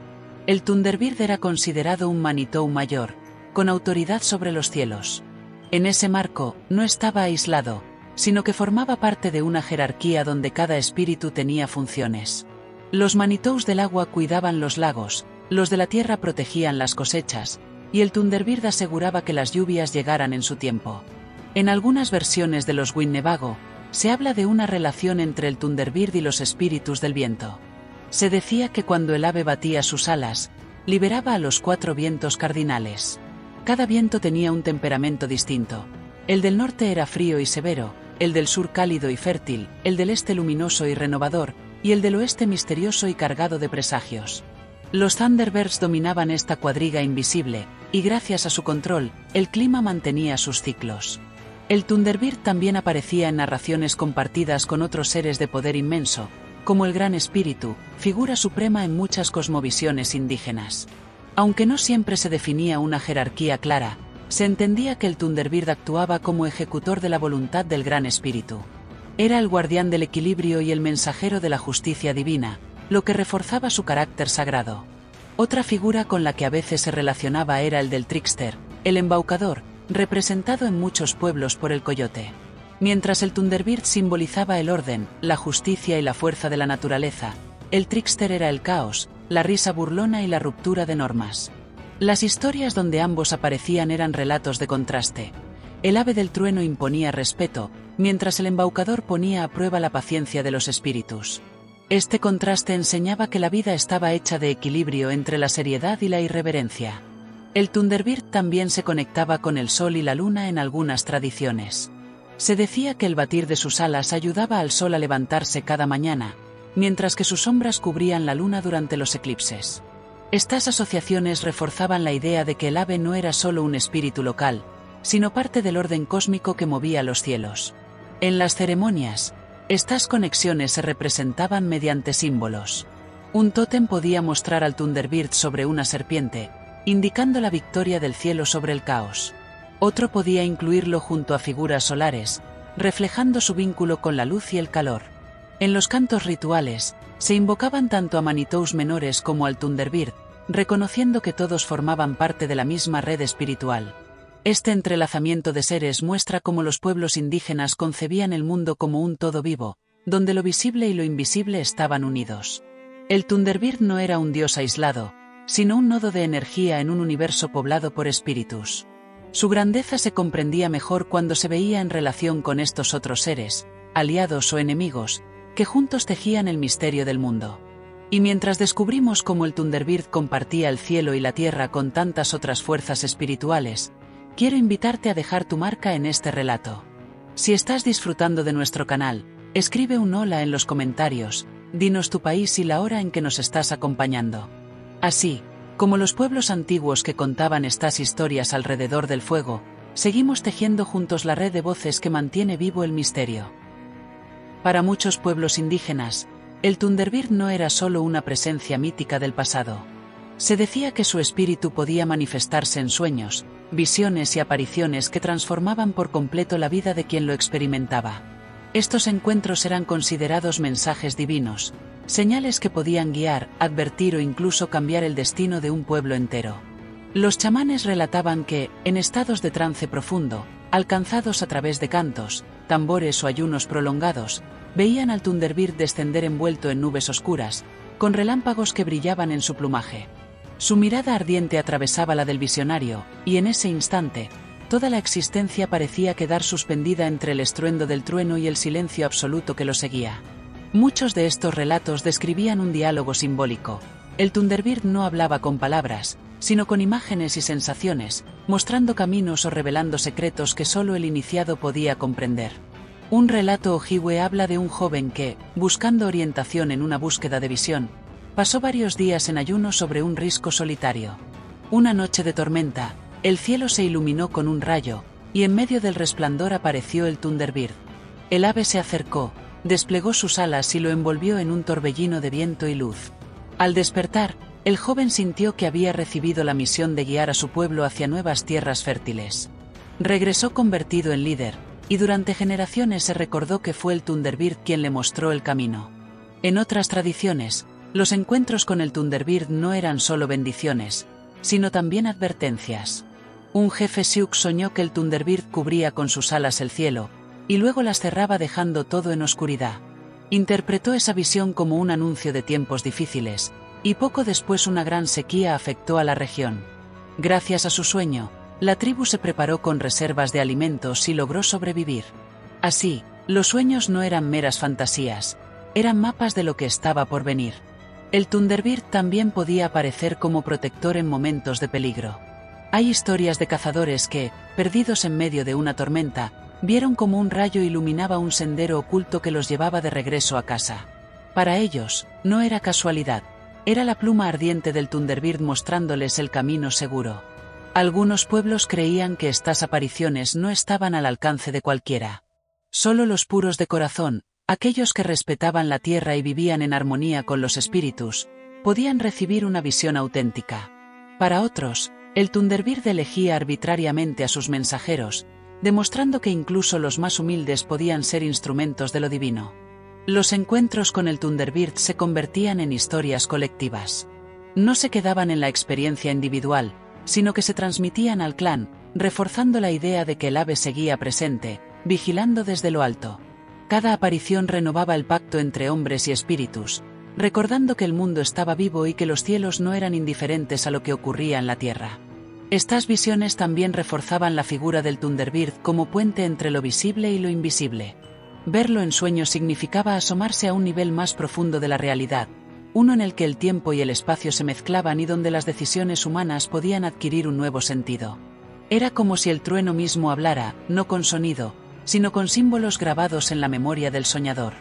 El Thunderbird era considerado un Manitou mayor, con autoridad sobre los cielos. En ese marco, no estaba aislado, sino que formaba parte de una jerarquía donde cada espíritu tenía funciones. Los Manitous del agua cuidaban los lagos, los de la tierra protegían las cosechas, y el Thunderbird aseguraba que las lluvias llegaran en su tiempo. En algunas versiones de los Winnebago, se habla de una relación entre el Thunderbird y los espíritus del viento. Se decía que cuando el ave batía sus alas, liberaba a los 4 vientos cardinales. Cada viento tenía un temperamento distinto. El del norte era frío y severo, el del sur cálido y fértil, el del este luminoso y renovador, y el del oeste misterioso y cargado de presagios. Los Thunderbirds dominaban esta cuadriga invisible, y gracias a su control, el clima mantenía sus ciclos. El Thunderbird también aparecía en narraciones compartidas con otros seres de poder inmenso, como el Gran Espíritu, figura suprema en muchas cosmovisiones indígenas. Aunque no siempre se definía una jerarquía clara, se entendía que el Thunderbird actuaba como ejecutor de la voluntad del Gran Espíritu. Era el guardián del equilibrio y el mensajero de la justicia divina, lo que reforzaba su carácter sagrado. Otra figura con la que a veces se relacionaba era el del Trickster, el embaucador, representado en muchos pueblos por el coyote. Mientras el Thunderbird simbolizaba el orden, la justicia y la fuerza de la naturaleza, el Trickster era el caos, la risa burlona y la ruptura de normas. Las historias donde ambos aparecían eran relatos de contraste. El ave del trueno imponía respeto, mientras el embaucador ponía a prueba la paciencia de los espíritus. Este contraste enseñaba que la vida estaba hecha de equilibrio entre la seriedad y la irreverencia. El Thunderbird también se conectaba con el sol y la luna en algunas tradiciones. Se decía que el batir de sus alas ayudaba al sol a levantarse cada mañana, mientras que sus sombras cubrían la luna durante los eclipses. Estas asociaciones reforzaban la idea de que el ave no era solo un espíritu local, sino parte del orden cósmico que movía los cielos. En las ceremonias, estas conexiones se representaban mediante símbolos. Un tótem podía mostrar al Thunderbird sobre una serpiente, indicando la victoria del cielo sobre el caos. Otro podía incluirlo junto a figuras solares, reflejando su vínculo con la luz y el calor. En los cantos rituales, se invocaban tanto a Manitous menores como al Thunderbird, reconociendo que todos formaban parte de la misma red espiritual. Este entrelazamiento de seres muestra cómo los pueblos indígenas concebían el mundo como un todo vivo, donde lo visible y lo invisible estaban unidos. El Thunderbird no era un dios aislado, sino un nodo de energía en un universo poblado por espíritus. Su grandeza se comprendía mejor cuando se veía en relación con estos otros seres, aliados o enemigos, que juntos tejían el misterio del mundo. Y mientras descubrimos cómo el Thunderbird compartía el cielo y la tierra con tantas otras fuerzas espirituales, quiero invitarte a dejar tu marca en este relato. Si estás disfrutando de nuestro canal, escribe un hola en los comentarios, dinos tu país y la hora en que nos estás acompañando. Así, como los pueblos antiguos que contaban estas historias alrededor del fuego, seguimos tejiendo juntos la red de voces que mantiene vivo el misterio. Para muchos pueblos indígenas, el Thunderbird no era solo una presencia mítica del pasado. Se decía que su espíritu podía manifestarse en sueños, visiones y apariciones que transformaban por completo la vida de quien lo experimentaba. Estos encuentros eran considerados mensajes divinos, señales que podían guiar, advertir o incluso cambiar el destino de un pueblo entero. Los chamanes relataban que, en estados de trance profundo, alcanzados a través de cantos, tambores o ayunos prolongados, veían al Thunderbird descender envuelto en nubes oscuras, con relámpagos que brillaban en su plumaje. Su mirada ardiente atravesaba la del visionario, y en ese instante, toda la existencia parecía quedar suspendida entre el estruendo del trueno y el silencio absoluto que lo seguía. Muchos de estos relatos describían un diálogo simbólico. El Thunderbird no hablaba con palabras, sino con imágenes y sensaciones, mostrando caminos o revelando secretos que solo el iniciado podía comprender. Un relato ojibwe habla de un joven que, buscando orientación en una búsqueda de visión, pasó varios días en ayuno sobre un risco solitario. Una noche de tormenta, el cielo se iluminó con un rayo, y en medio del resplandor apareció el Thunderbird. El ave se acercó, desplegó sus alas y lo envolvió en un torbellino de viento y luz. Al despertar, el joven sintió que había recibido la misión de guiar a su pueblo hacia nuevas tierras fértiles. Regresó convertido en líder, y durante generaciones se recordó que fue el Thunderbird quien le mostró el camino. En otras tradiciones, los encuentros con el Thunderbird no eran solo bendiciones, sino también advertencias. Un jefe Sioux soñó que el Thunderbird cubría con sus alas el cielo, y luego las cerraba dejando todo en oscuridad. Interpretó esa visión como un anuncio de tiempos difíciles, y poco después una gran sequía afectó a la región. Gracias a su sueño, la tribu se preparó con reservas de alimentos y logró sobrevivir. Así, los sueños no eran meras fantasías, eran mapas de lo que estaba por venir. El Thunderbird también podía aparecer como protector en momentos de peligro. Hay historias de cazadores que, perdidos en medio de una tormenta, vieron como un rayo iluminaba un sendero oculto que los llevaba de regreso a casa. Para ellos, no era casualidad, era la pluma ardiente del Thunderbird mostrándoles el camino seguro. Algunos pueblos creían que estas apariciones no estaban al alcance de cualquiera. Solo los puros de corazón, Aquellos que respetaban la tierra y vivían en armonía con los espíritus, podían recibir una visión auténtica. Para otros, el Thunderbird elegía arbitrariamente a sus mensajeros, demostrando que incluso los más humildes podían ser instrumentos de lo divino. Los encuentros con el Thunderbird se convertían en historias colectivas. No se quedaban en la experiencia individual, sino que se transmitían al clan, reforzando la idea de que el ave seguía presente, vigilando desde lo alto. Cada aparición renovaba el pacto entre hombres y espíritus, recordando que el mundo estaba vivo y que los cielos no eran indiferentes a lo que ocurría en la tierra. Estas visiones también reforzaban la figura del Thunderbird como puente entre lo visible y lo invisible. Verlo en sueños significaba asomarse a un nivel más profundo de la realidad, uno en el que el tiempo y el espacio se mezclaban y donde las decisiones humanas podían adquirir un nuevo sentido. Era como si el trueno mismo hablara, no con sonido, sino con símbolos grabados en la memoria del soñador.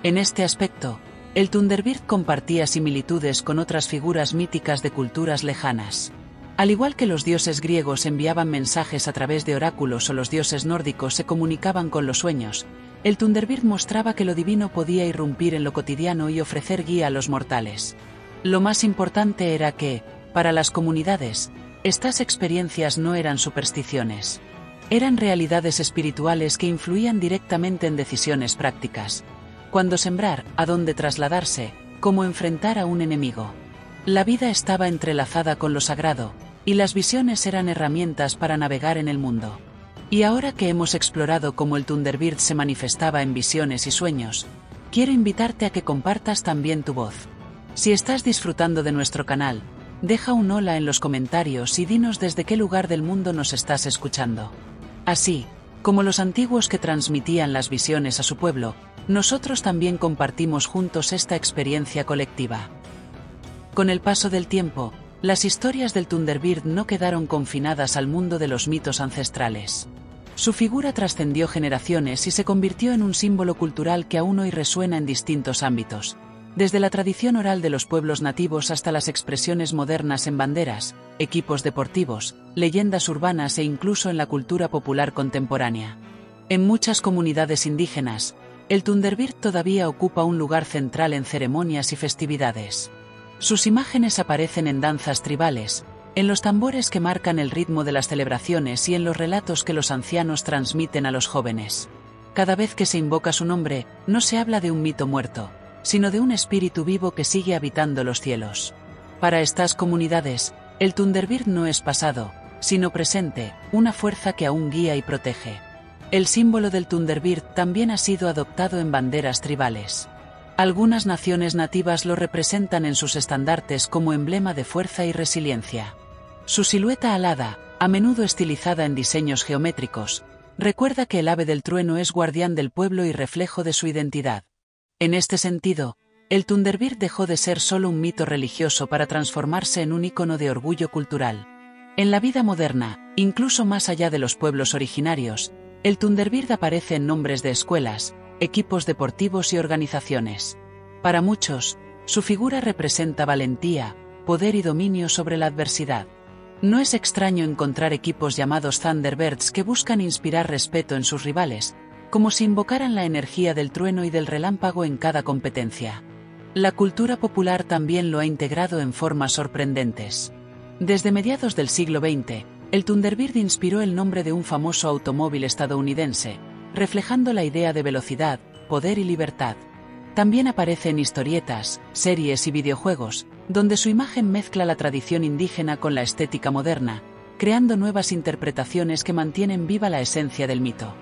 En este aspecto, el Thunderbird compartía similitudes con otras figuras míticas de culturas lejanas. Al igual que los dioses griegos enviaban mensajes a través de oráculos o los dioses nórdicos se comunicaban con los sueños, el Thunderbird mostraba que lo divino podía irrumpir en lo cotidiano y ofrecer guía a los mortales. Lo más importante era que, para las comunidades, estas experiencias no eran supersticiones. Eran realidades espirituales que influían directamente en decisiones prácticas. Cuándo sembrar, a dónde trasladarse, cómo enfrentar a un enemigo. La vida estaba entrelazada con lo sagrado, y las visiones eran herramientas para navegar en el mundo. Y ahora que hemos explorado cómo el Thunderbird se manifestaba en visiones y sueños, quiero invitarte a que compartas también tu voz. Si estás disfrutando de nuestro canal, deja un hola en los comentarios y dinos desde qué lugar del mundo nos estás escuchando. Así, como los antiguos que transmitían las visiones a su pueblo, nosotros también compartimos juntos esta experiencia colectiva. Con el paso del tiempo, las historias del Thunderbird no quedaron confinadas al mundo de los mitos ancestrales. Su figura trascendió generaciones y se convirtió en un símbolo cultural que aún hoy resuena en distintos ámbitos, desde la tradición oral de los pueblos nativos hasta las expresiones modernas en banderas, equipos deportivos, leyendas urbanas e incluso en la cultura popular contemporánea. En muchas comunidades indígenas, el Thunderbird todavía ocupa un lugar central en ceremonias y festividades. Sus imágenes aparecen en danzas tribales, en los tambores que marcan el ritmo de las celebraciones y en los relatos que los ancianos transmiten a los jóvenes. Cada vez que se invoca su nombre, no se habla de un mito muerto, sino de un espíritu vivo que sigue habitando los cielos. Para estas comunidades, el Thunderbird no es pasado, sino presente, una fuerza que aún guía y protege. El símbolo del Thunderbird también ha sido adoptado en banderas tribales. Algunas naciones nativas lo representan en sus estandartes como emblema de fuerza y resiliencia. Su silueta alada, a menudo estilizada en diseños geométricos, recuerda que el ave del trueno es guardián del pueblo y reflejo de su identidad. En este sentido, el Thunderbird dejó de ser solo un mito religioso para transformarse en un ícono de orgullo cultural. En la vida moderna, incluso más allá de los pueblos originarios, el Thunderbird aparece en nombres de escuelas, equipos deportivos y organizaciones. Para muchos, su figura representa valentía, poder y dominio sobre la adversidad. No es extraño encontrar equipos llamados Thunderbirds que buscan inspirar respeto en sus rivales, como si invocaran la energía del trueno y del relámpago en cada competencia. La cultura popular también lo ha integrado en formas sorprendentes. Desde mediados del siglo XX, el Thunderbird inspiró el nombre de un famoso automóvil estadounidense, reflejando la idea de velocidad, poder y libertad. También aparece en historietas, series y videojuegos, donde su imagen mezcla la tradición indígena con la estética moderna, creando nuevas interpretaciones que mantienen viva la esencia del mito.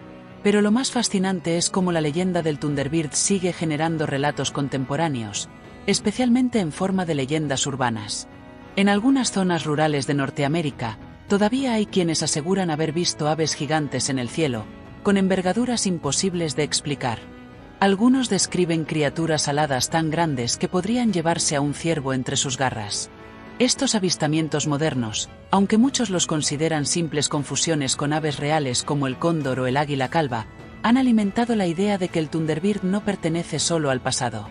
Pero lo más fascinante es cómo la leyenda del Thunderbird sigue generando relatos contemporáneos, especialmente en forma de leyendas urbanas. En algunas zonas rurales de Norteamérica, todavía hay quienes aseguran haber visto aves gigantes en el cielo, con envergaduras imposibles de explicar. Algunos describen criaturas aladas tan grandes que podrían llevarse a un ciervo entre sus garras. Estos avistamientos modernos, aunque muchos los consideran simples confusiones con aves reales como el cóndor o el águila calva, han alimentado la idea de que el Thunderbird no pertenece solo al pasado.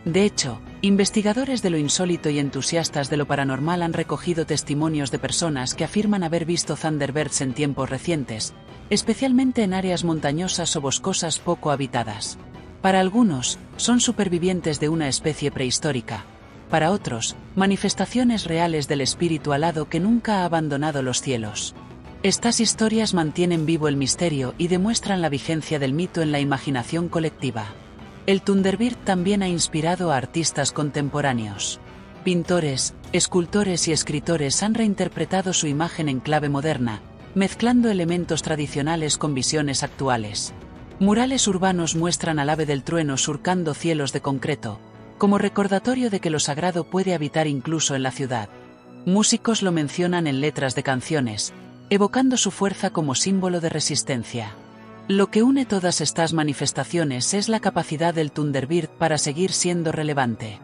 De hecho, investigadores de lo insólito y entusiastas de lo paranormal han recogido testimonios de personas que afirman haber visto Thunderbirds en tiempos recientes, especialmente en áreas montañosas o boscosas poco habitadas. Para algunos, son supervivientes de una especie prehistórica. Para otros, manifestaciones reales del espíritu alado que nunca ha abandonado los cielos. Estas historias mantienen vivo el misterio y demuestran la vigencia del mito en la imaginación colectiva. El Thunderbird también ha inspirado a artistas contemporáneos. Pintores, escultores y escritores han reinterpretado su imagen en clave moderna, mezclando elementos tradicionales con visiones actuales. Murales urbanos muestran al ave del trueno surcando cielos de concreto, como recordatorio de que lo sagrado puede habitar incluso en la ciudad. Músicos lo mencionan en letras de canciones, evocando su fuerza como símbolo de resistencia. Lo que une todas estas manifestaciones es la capacidad del Thunderbird para seguir siendo relevante.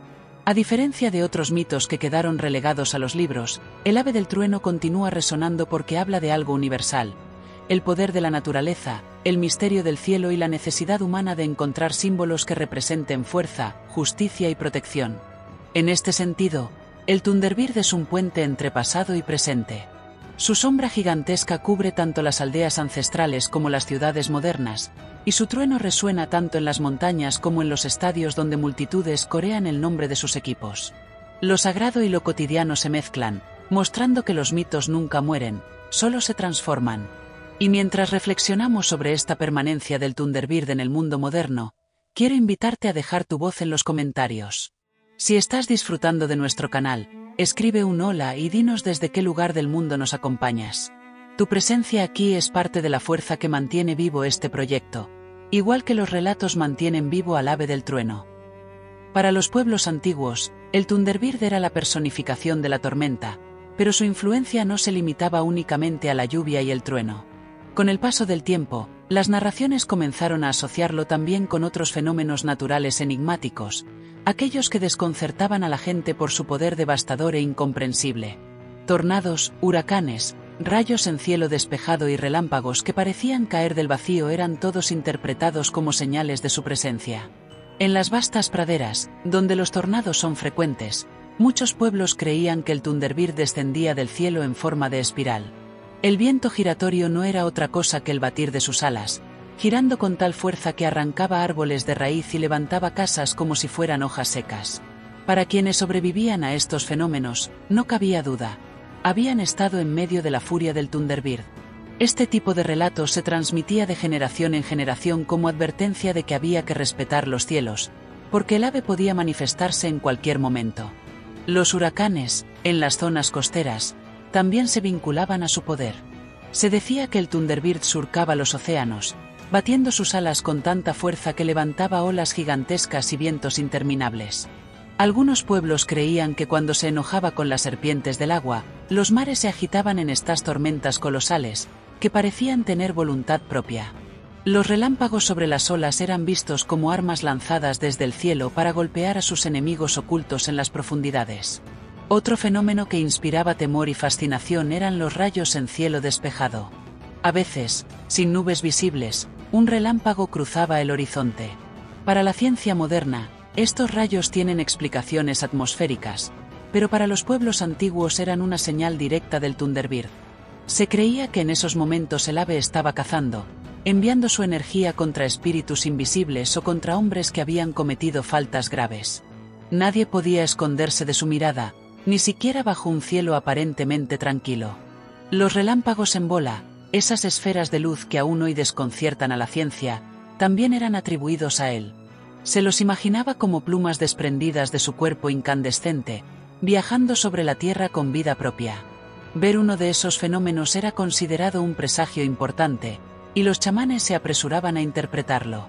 A diferencia de otros mitos que quedaron relegados a los libros, el ave del trueno continúa resonando porque habla de algo universal: el poder de la naturaleza, el misterio del cielo y la necesidad humana de encontrar símbolos que representen fuerza, justicia y protección. En este sentido, el Thunderbird es un puente entre pasado y presente. Su sombra gigantesca cubre tanto las aldeas ancestrales como las ciudades modernas, y su trueno resuena tanto en las montañas como en los estadios donde multitudes corean el nombre de sus equipos. Lo sagrado y lo cotidiano se mezclan, mostrando que los mitos nunca mueren, solo se transforman. Y mientras reflexionamos sobre esta permanencia del Thunderbird en el mundo moderno, quiero invitarte a dejar tu voz en los comentarios. Si estás disfrutando de nuestro canal, escribe un hola y dinos desde qué lugar del mundo nos acompañas. Tu presencia aquí es parte de la fuerza que mantiene vivo este proyecto, igual que los relatos mantienen vivo al ave del trueno. Para los pueblos antiguos, el Thunderbird era la personificación de la tormenta, pero su influencia no se limitaba únicamente a la lluvia y el trueno. Con el paso del tiempo, las narraciones comenzaron a asociarlo también con otros fenómenos naturales enigmáticos, aquellos que desconcertaban a la gente por su poder devastador e incomprensible. Tornados, huracanes, rayos en cielo despejado y relámpagos que parecían caer del vacío eran todos interpretados como señales de su presencia. En las vastas praderas, donde los tornados son frecuentes, muchos pueblos creían que el Thunderbird descendía del cielo en forma de espiral. El viento giratorio no era otra cosa que el batir de sus alas, girando con tal fuerza que arrancaba árboles de raíz y levantaba casas como si fueran hojas secas. Para quienes sobrevivían a estos fenómenos, no cabía duda: habían estado en medio de la furia del Thunderbird. Este tipo de relato se transmitía de generación en generación como advertencia de que había que respetar los cielos, porque el ave podía manifestarse en cualquier momento. Los huracanes, en las zonas costeras, también se vinculaban a su poder. Se decía que el Thunderbird surcaba los océanos, batiendo sus alas con tanta fuerza que levantaba olas gigantescas y vientos interminables. Algunos pueblos creían que cuando se enojaba con las serpientes del agua, los mares se agitaban en estas tormentas colosales, que parecían tener voluntad propia. Los relámpagos sobre las olas eran vistos como armas lanzadas desde el cielo para golpear a sus enemigos ocultos en las profundidades. Otro fenómeno que inspiraba temor y fascinación eran los rayos en cielo despejado. A veces, sin nubes visibles, un relámpago cruzaba el horizonte. Para la ciencia moderna, estos rayos tienen explicaciones atmosféricas, pero para los pueblos antiguos eran una señal directa del Thunderbird. Se creía que en esos momentos el ave estaba cazando, enviando su energía contra espíritus invisibles o contra hombres que habían cometido faltas graves. Nadie podía esconderse de su mirada, ni siquiera bajo un cielo aparentemente tranquilo. Los relámpagos en bola, esas esferas de luz que aún hoy desconciertan a la ciencia, también eran atribuidos a él. Se los imaginaba como plumas desprendidas de su cuerpo incandescente, viajando sobre la tierra con vida propia. Ver uno de esos fenómenos era considerado un presagio importante, y los chamanes se apresuraban a interpretarlo.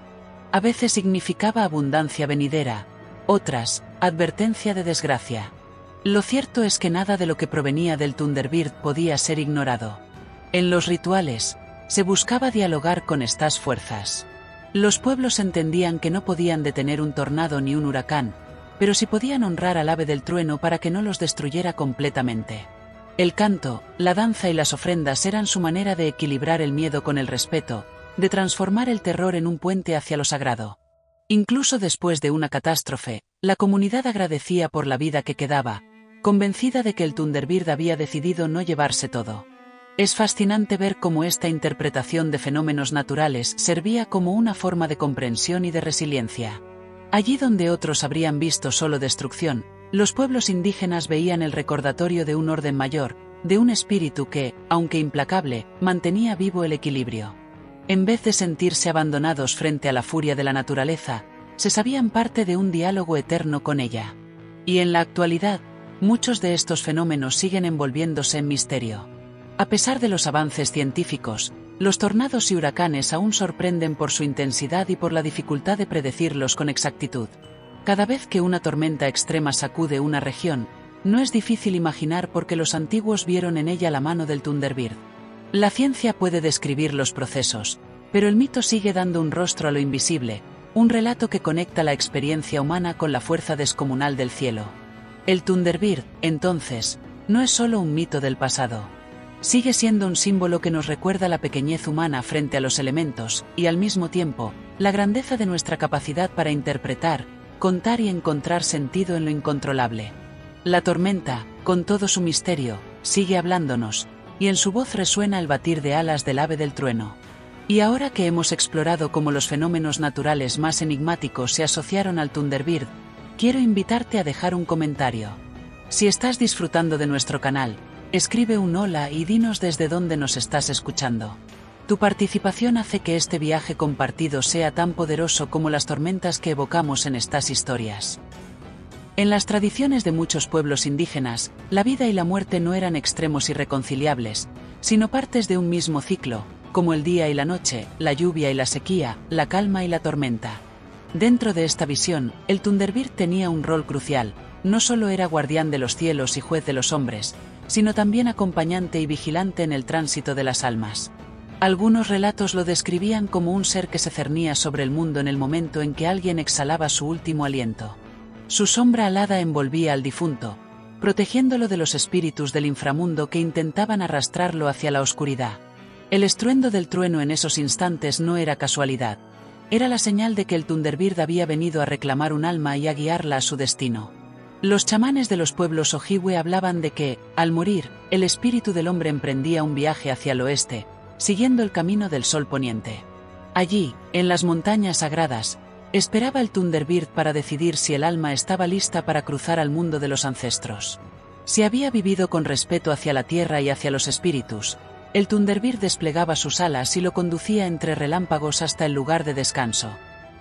A veces significaba abundancia venidera, otras, advertencia de desgracia. Lo cierto es que nada de lo que provenía del Thunderbird podía ser ignorado. En los rituales, se buscaba dialogar con estas fuerzas. Los pueblos entendían que no podían detener un tornado ni un huracán, pero sí podían honrar al ave del trueno para que no los destruyera completamente. El canto, la danza y las ofrendas eran su manera de equilibrar el miedo con el respeto, de transformar el terror en un puente hacia lo sagrado. Incluso después de una catástrofe, la comunidad agradecía por la vida que quedaba, convencida de que el Thunderbird había decidido no llevarse todo. Es fascinante ver cómo esta interpretación de fenómenos naturales servía como una forma de comprensión y de resiliencia. Allí donde otros habrían visto solo destrucción, los pueblos indígenas veían el recordatorio de un orden mayor, de un espíritu que, aunque implacable, mantenía vivo el equilibrio. En vez de sentirse abandonados frente a la furia de la naturaleza, se sabían parte de un diálogo eterno con ella. Y en la actualidad, muchos de estos fenómenos siguen envolviéndose en misterio. A pesar de los avances científicos, los tornados y huracanes aún sorprenden por su intensidad y por la dificultad de predecirlos con exactitud. Cada vez que una tormenta extrema sacude una región, no es difícil imaginar por qué los antiguos vieron en ella la mano del Thunderbird. La ciencia puede describir los procesos, pero el mito sigue dando un rostro a lo invisible, un relato que conecta la experiencia humana con la fuerza descomunal del cielo. El Thunderbird, entonces, no es solo un mito del pasado. Sigue siendo un símbolo que nos recuerda la pequeñez humana frente a los elementos, y al mismo tiempo, la grandeza de nuestra capacidad para interpretar, contar y encontrar sentido en lo incontrolable. La tormenta, con todo su misterio, sigue hablándonos, y en su voz resuena el batir de alas del ave del trueno. Y ahora que hemos explorado cómo los fenómenos naturales más enigmáticos se asociaron al Thunderbird, quiero invitarte a dejar un comentario. Si estás disfrutando de nuestro canal, escribe un hola y dinos desde dónde nos estás escuchando. Tu participación hace que este viaje compartido sea tan poderoso como las tormentas que evocamos en estas historias. En las tradiciones de muchos pueblos indígenas, la vida y la muerte no eran extremos irreconciliables, sino partes de un mismo ciclo, como el día y la noche, la lluvia y la sequía, la calma y la tormenta. Dentro de esta visión, el Thunderbird tenía un rol crucial. No solo era guardián de los cielos y juez de los hombres, sino también acompañante y vigilante en el tránsito de las almas. Algunos relatos lo describían como un ser que se cernía sobre el mundo en el momento en que alguien exhalaba su último aliento. Su sombra alada envolvía al difunto, protegiéndolo de los espíritus del inframundo que intentaban arrastrarlo hacia la oscuridad. El estruendo del trueno en esos instantes no era casualidad. Era la señal de que el Thunderbird había venido a reclamar un alma y a guiarla a su destino. Los chamanes de los pueblos Ojibwe hablaban de que, al morir, el espíritu del hombre emprendía un viaje hacia el oeste, siguiendo el camino del sol poniente. Allí, en las montañas sagradas, esperaba el Thunderbird para decidir si el alma estaba lista para cruzar al mundo de los ancestros. Si había vivido con respeto hacia la tierra y hacia los espíritus, el Thunderbird desplegaba sus alas y lo conducía entre relámpagos hasta el lugar de descanso.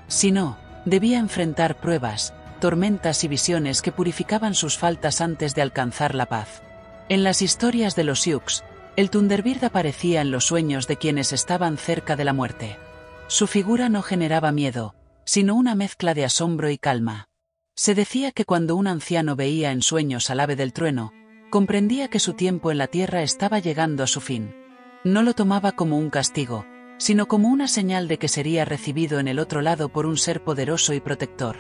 Si no, debía enfrentar pruebas, tormentas y visiones que purificaban sus faltas antes de alcanzar la paz. En las historias de los Sioux, el Thunderbird aparecía en los sueños de quienes estaban cerca de la muerte. Su figura no generaba miedo, sino una mezcla de asombro y calma. Se decía que cuando un anciano veía en sueños al ave del trueno, comprendía que su tiempo en la tierra estaba llegando a su fin. No lo tomaba como un castigo, sino como una señal de que sería recibido en el otro lado por un ser poderoso y protector.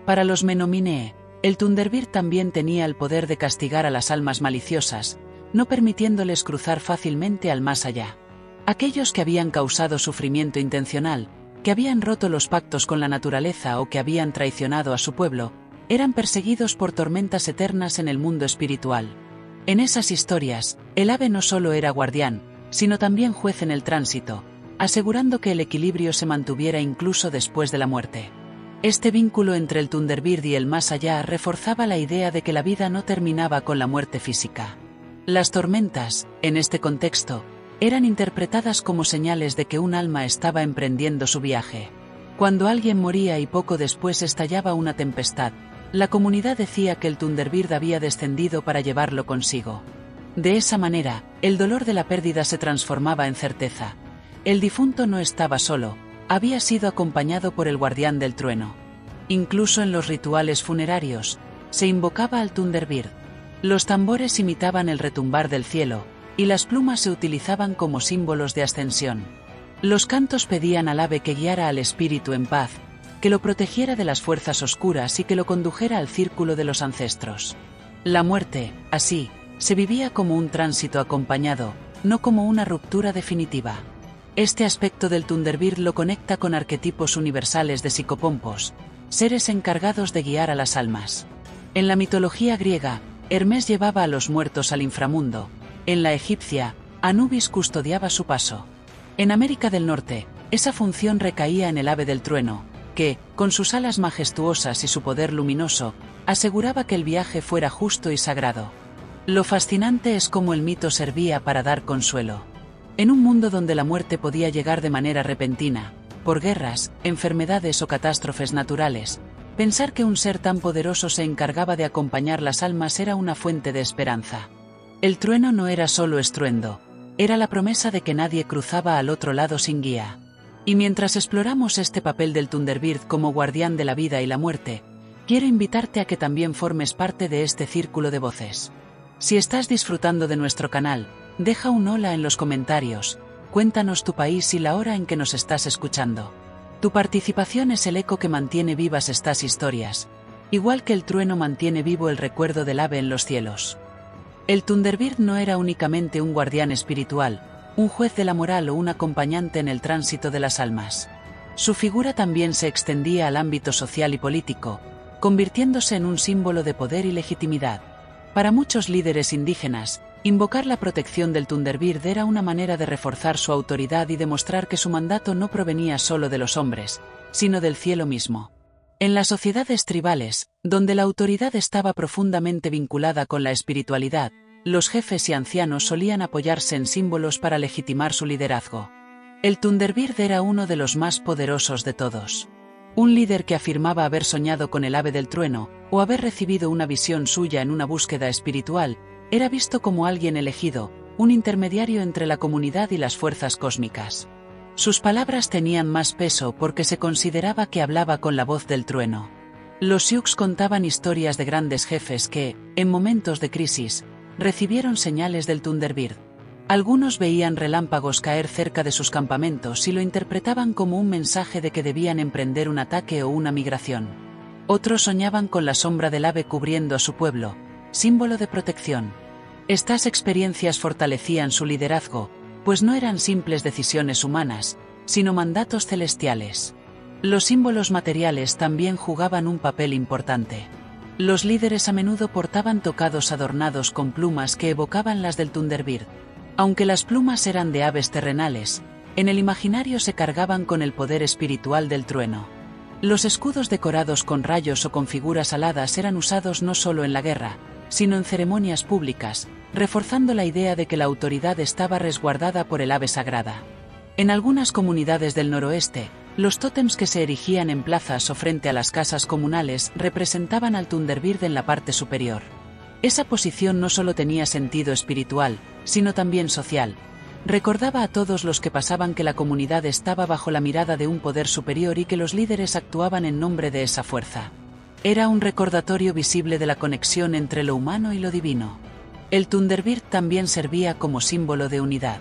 Para los Menominee, el Thunderbird también tenía el poder de castigar a las almas maliciosas, no permitiéndoles cruzar fácilmente al más allá. Aquellos que habían causado sufrimiento intencional, que habían roto los pactos con la naturaleza o que habían traicionado a su pueblo, eran perseguidos por tormentas eternas en el mundo espiritual. En esas historias, el ave no solo era guardián, sino también juez en el tránsito, asegurando que el equilibrio se mantuviera incluso después de la muerte. Este vínculo entre el Thunderbird y el más allá reforzaba la idea de que la vida no terminaba con la muerte física. Las tormentas, en este contexto, eran interpretadas como señales de que un alma estaba emprendiendo su viaje. Cuando alguien moría y poco después estallaba una tempestad, la comunidad decía que el Thunderbird había descendido para llevarlo consigo. De esa manera, el dolor de la pérdida se transformaba en certeza. El difunto no estaba solo, había sido acompañado por el guardián del trueno. Incluso en los rituales funerarios, se invocaba al Thunderbird. Los tambores imitaban el retumbar del cielo, y las plumas se utilizaban como símbolos de ascensión. Los cantos pedían al ave que guiara al espíritu en paz, que lo protegiera de las fuerzas oscuras y que lo condujera al círculo de los ancestros. La muerte, así, se vivía como un tránsito acompañado, no como una ruptura definitiva. Este aspecto del Thunderbird lo conecta con arquetipos universales de psicopompos, seres encargados de guiar a las almas. En la mitología griega, Hermes llevaba a los muertos al inframundo. En la egipcia, Anubis custodiaba su paso. En América del Norte, esa función recaía en el ave del trueno, que, con sus alas majestuosas y su poder luminoso, aseguraba que el viaje fuera justo y sagrado. Lo fascinante es cómo el mito servía para dar consuelo. En un mundo donde la muerte podía llegar de manera repentina, por guerras, enfermedades o catástrofes naturales, pensar que un ser tan poderoso se encargaba de acompañar las almas era una fuente de esperanza. El trueno no era solo estruendo, era la promesa de que nadie cruzaba al otro lado sin guía. Y mientras exploramos este papel del Thunderbird como guardián de la vida y la muerte, quiero invitarte a que también formes parte de este círculo de voces. Si estás disfrutando de nuestro canal, deja un hola en los comentarios, cuéntanos tu país y la hora en que nos estás escuchando. Tu participación es el eco que mantiene vivas estas historias, igual que el trueno mantiene vivo el recuerdo del ave en los cielos. El Thunderbird no era únicamente un guardián espiritual, un juez de la moral o un acompañante en el tránsito de las almas. Su figura también se extendía al ámbito social y político, convirtiéndose en un símbolo de poder y legitimidad. Para muchos líderes indígenas, invocar la protección del Thunderbird era una manera de reforzar su autoridad y demostrar que su mandato no provenía solo de los hombres, sino del cielo mismo. En las sociedades tribales, donde la autoridad estaba profundamente vinculada con la espiritualidad, los jefes y ancianos solían apoyarse en símbolos para legitimar su liderazgo. El Thunderbird era uno de los más poderosos de todos. Un líder que afirmaba haber soñado con el ave del trueno, o haber recibido una visión suya en una búsqueda espiritual, era visto como alguien elegido, un intermediario entre la comunidad y las fuerzas cósmicas. Sus palabras tenían más peso porque se consideraba que hablaba con la voz del trueno. Los Sioux contaban historias de grandes jefes que, en momentos de crisis, recibieron señales del Thunderbird. Algunos veían relámpagos caer cerca de sus campamentos y lo interpretaban como un mensaje de que debían emprender un ataque o una migración. Otros soñaban con la sombra del ave cubriendo a su pueblo, símbolo de protección. Estas experiencias fortalecían su liderazgo, pues no eran simples decisiones humanas, sino mandatos celestiales. Los símbolos materiales también jugaban un papel importante. Los líderes a menudo portaban tocados adornados con plumas que evocaban las del Thunderbird. Aunque las plumas eran de aves terrenales, en el imaginario se cargaban con el poder espiritual del trueno. Los escudos decorados con rayos o con figuras aladas eran usados no solo en la guerra, sino en ceremonias públicas, reforzando la idea de que la autoridad estaba resguardada por el ave sagrada. En algunas comunidades del noroeste, los tótems que se erigían en plazas o frente a las casas comunales representaban al Thunderbird en la parte superior. Esa posición no solo tenía sentido espiritual, sino también social. Recordaba a todos los que pasaban que la comunidad estaba bajo la mirada de un poder superior y que los líderes actuaban en nombre de esa fuerza. Era un recordatorio visible de la conexión entre lo humano y lo divino. El Thunderbird también servía como símbolo de unidad.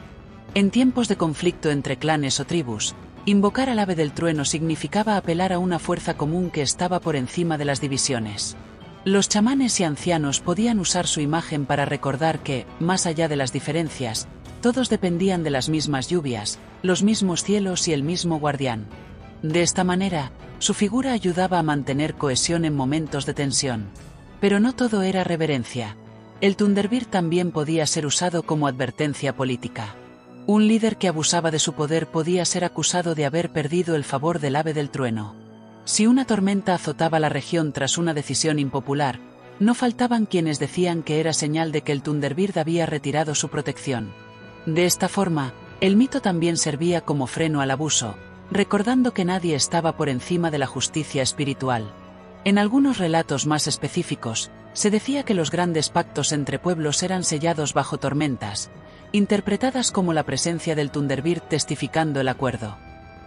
En tiempos de conflicto entre clanes o tribus, invocar al ave del trueno significaba apelar a una fuerza común que estaba por encima de las divisiones. Los chamanes y ancianos podían usar su imagen para recordar que, más allá de las diferencias, todos dependían de las mismas lluvias, los mismos cielos y el mismo guardián. De esta manera, su figura ayudaba a mantener cohesión en momentos de tensión. Pero no todo era reverencia. El Thunderbird también podía ser usado como advertencia política. Un líder que abusaba de su poder podía ser acusado de haber perdido el favor del ave del trueno. Si una tormenta azotaba la región tras una decisión impopular, no faltaban quienes decían que era señal de que el Thunderbird había retirado su protección. De esta forma, el mito también servía como freno al abuso, recordando que nadie estaba por encima de la justicia espiritual. En algunos relatos más específicos, se decía que los grandes pactos entre pueblos eran sellados bajo tormentas, interpretadas como la presencia del Thunderbird testificando el acuerdo.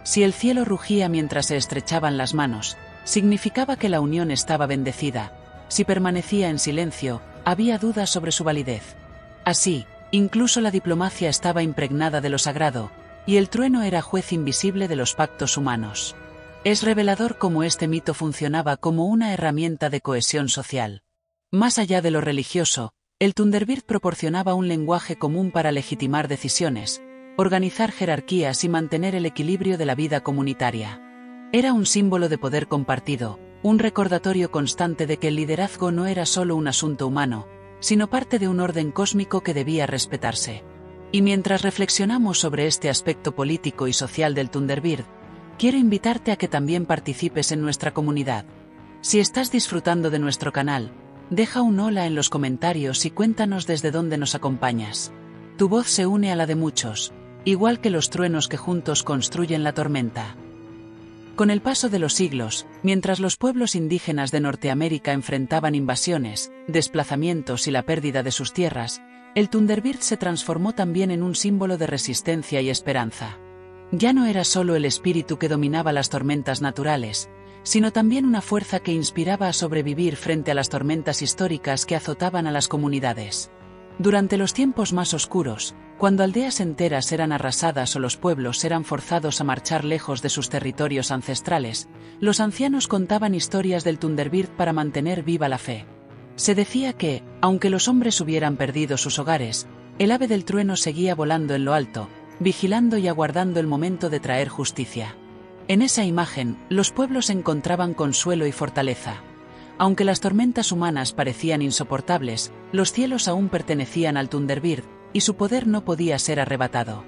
Si el cielo rugía mientras se estrechaban las manos, significaba que la unión estaba bendecida. Si permanecía en silencio, había dudas sobre su validez. Así, incluso la diplomacia estaba impregnada de lo sagrado, y el trueno era juez invisible de los pactos humanos. Es revelador cómo este mito funcionaba como una herramienta de cohesión social. Más allá de lo religioso, el Thunderbird proporcionaba un lenguaje común para legitimar decisiones, organizar jerarquías y mantener el equilibrio de la vida comunitaria. Era un símbolo de poder compartido, un recordatorio constante de que el liderazgo no era solo un asunto humano, sino parte de un orden cósmico que debía respetarse. Y mientras reflexionamos sobre este aspecto político y social del Thunderbird, quiero invitarte a que también participes en nuestra comunidad. Si estás disfrutando de nuestro canal, deja un hola en los comentarios y cuéntanos desde dónde nos acompañas. Tu voz se une a la de muchos, igual que los truenos que juntos construyen la tormenta. Con el paso de los siglos, mientras los pueblos indígenas de Norteamérica enfrentaban invasiones, desplazamientos y la pérdida de sus tierras, el Thunderbird se transformó también en un símbolo de resistencia y esperanza. Ya no era solo el espíritu que dominaba las tormentas naturales, sino también una fuerza que inspiraba a sobrevivir frente a las tormentas históricas que azotaban a las comunidades. Durante los tiempos más oscuros, cuando aldeas enteras eran arrasadas o los pueblos eran forzados a marchar lejos de sus territorios ancestrales, los ancianos contaban historias del Thunderbird para mantener viva la fe. Se decía que, aunque los hombres hubieran perdido sus hogares, el ave del trueno seguía volando en lo alto, vigilando y aguardando el momento de traer justicia. En esa imagen, los pueblos encontraban consuelo y fortaleza. Aunque las tormentas humanas parecían insoportables, los cielos aún pertenecían al Thunderbird, y su poder no podía ser arrebatado.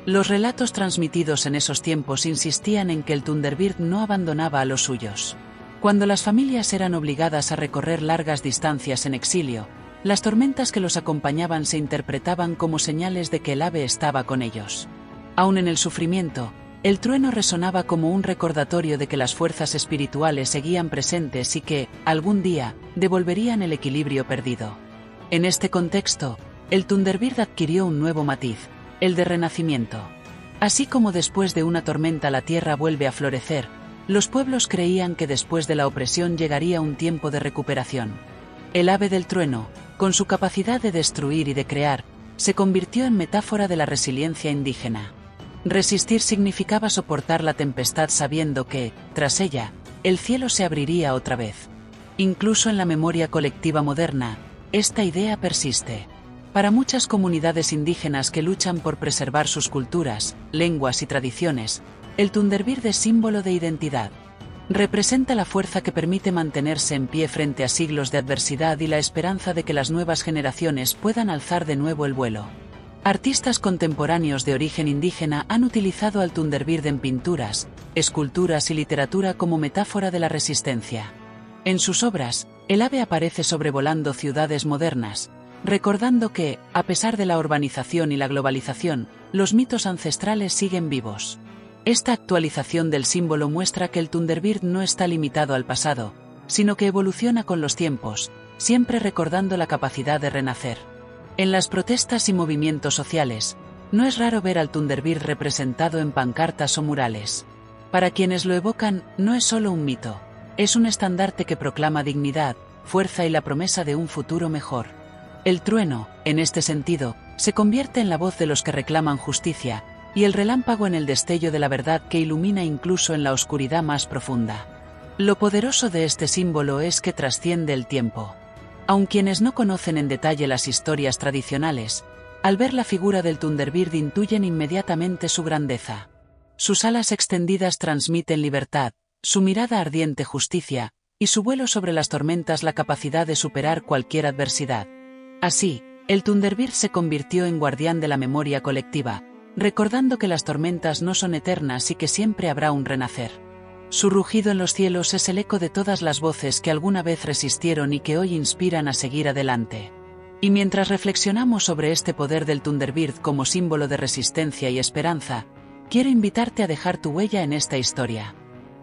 Los relatos transmitidos en esos tiempos insistían en que el Thunderbird no abandonaba a los suyos. Cuando las familias eran obligadas a recorrer largas distancias en exilio, las tormentas que los acompañaban se interpretaban como señales de que el ave estaba con ellos. Aún en el sufrimiento, el trueno resonaba como un recordatorio de que las fuerzas espirituales seguían presentes y que, algún día, devolverían el equilibrio perdido. En este contexto, el Thunderbird adquirió un nuevo matiz, el de renacimiento. Así como después de una tormenta la tierra vuelve a florecer, los pueblos creían que después de la opresión llegaría un tiempo de recuperación. El ave del trueno, con su capacidad de destruir y de crear, se convirtió en metáfora de la resiliencia indígena. Resistir significaba soportar la tempestad sabiendo que, tras ella, el cielo se abriría otra vez. Incluso en la memoria colectiva moderna, esta idea persiste. Para muchas comunidades indígenas que luchan por preservar sus culturas, lenguas y tradiciones, el Thunderbird es símbolo de identidad. Representa la fuerza que permite mantenerse en pie frente a siglos de adversidad y la esperanza de que las nuevas generaciones puedan alzar de nuevo el vuelo. Artistas contemporáneos de origen indígena han utilizado al Thunderbird en pinturas, esculturas y literatura como metáfora de la resistencia. En sus obras, el ave aparece sobrevolando ciudades modernas, recordando que, a pesar de la urbanización y la globalización, los mitos ancestrales siguen vivos. Esta actualización del símbolo muestra que el Thunderbird no está limitado al pasado, sino que evoluciona con los tiempos, siempre recordando la capacidad de renacer. En las protestas y movimientos sociales, no es raro ver al Thunderbird representado en pancartas o murales. Para quienes lo evocan, no es solo un mito, es un estandarte que proclama dignidad, fuerza y la promesa de un futuro mejor. El trueno, en este sentido, se convierte en la voz de los que reclaman justicia, y el relámpago en el destello de la verdad que ilumina incluso en la oscuridad más profunda. Lo poderoso de este símbolo es que trasciende el tiempo. Aun quienes no conocen en detalle las historias tradicionales, al ver la figura del Thunderbird intuyen inmediatamente su grandeza. Sus alas extendidas transmiten libertad, su mirada ardiente justicia, y su vuelo sobre las tormentas la capacidad de superar cualquier adversidad. Así, el Thunderbird se convirtió en guardián de la memoria colectiva, recordando que las tormentas no son eternas y que siempre habrá un renacer. Su rugido en los cielos es el eco de todas las voces que alguna vez resistieron y que hoy inspiran a seguir adelante. Y mientras reflexionamos sobre este poder del Thunderbird como símbolo de resistencia y esperanza, quiero invitarte a dejar tu huella en esta historia.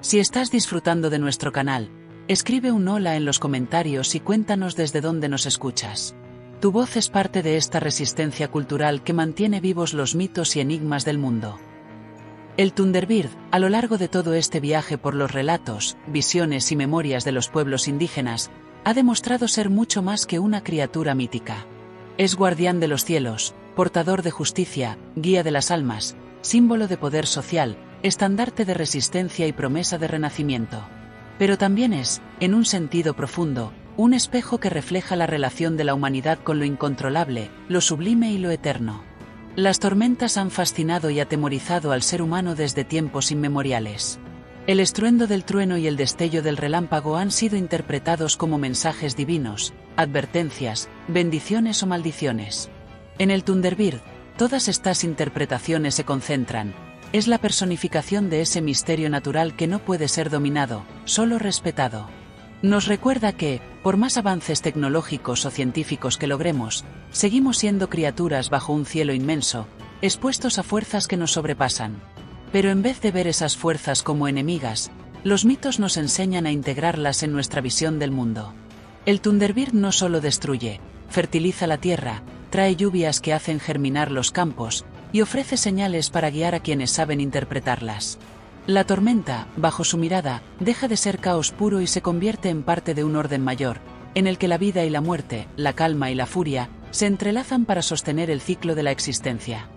Si estás disfrutando de nuestro canal, escribe un hola en los comentarios y cuéntanos desde dónde nos escuchas. Tu voz es parte de esta resistencia cultural que mantiene vivos los mitos y enigmas del mundo. El Thunderbird, a lo largo de todo este viaje por los relatos, visiones y memorias de los pueblos indígenas, ha demostrado ser mucho más que una criatura mítica. Es guardián de los cielos, portador de justicia, guía de las almas, símbolo de poder social, estandarte de resistencia y promesa de renacimiento. Pero también es, en un sentido profundo, un espejo que refleja la relación de la humanidad con lo incontrolable, lo sublime y lo eterno. Las tormentas han fascinado y atemorizado al ser humano desde tiempos inmemoriales. El estruendo del trueno y el destello del relámpago han sido interpretados como mensajes divinos, advertencias, bendiciones o maldiciones. En el Thunderbird, Todas estas interpretaciones se concentran. Es la personificación de ese misterio natural que no puede ser dominado, solo respetado. Nos recuerda que, por más avances tecnológicos o científicos que logremos, seguimos siendo criaturas bajo un cielo inmenso, expuestos a fuerzas que nos sobrepasan. Pero en vez de ver esas fuerzas como enemigas, los mitos nos enseñan a integrarlas en nuestra visión del mundo. El Thunderbird no solo destruye, fertiliza la tierra, trae lluvias que hacen germinar los campos, y ofrece señales para guiar a quienes saben interpretarlas. La tormenta, bajo su mirada, deja de ser caos puro y se convierte en parte de un orden mayor, en el que la vida y la muerte, la calma y la furia, se entrelazan para sostener el ciclo de la existencia.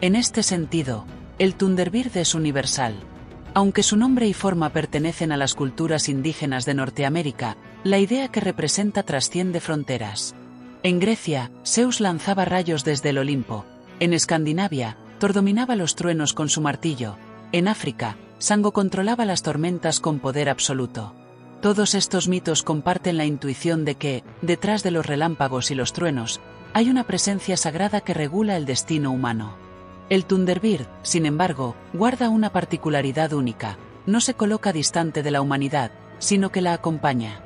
En este sentido, el Thunderbird es universal. Aunque su nombre y forma pertenecen a las culturas indígenas de Norteamérica, la idea que representa trasciende fronteras. En Grecia, Zeus lanzaba rayos desde el Olimpo. En Escandinavia, Thor dominaba los truenos con su martillo. En África, Sango controlaba las tormentas con poder absoluto. Todos estos mitos comparten la intuición de que, detrás de los relámpagos y los truenos, hay una presencia sagrada que regula el destino humano. El Thunderbird, sin embargo, guarda una particularidad única. No se coloca distante de la humanidad, sino que la acompaña.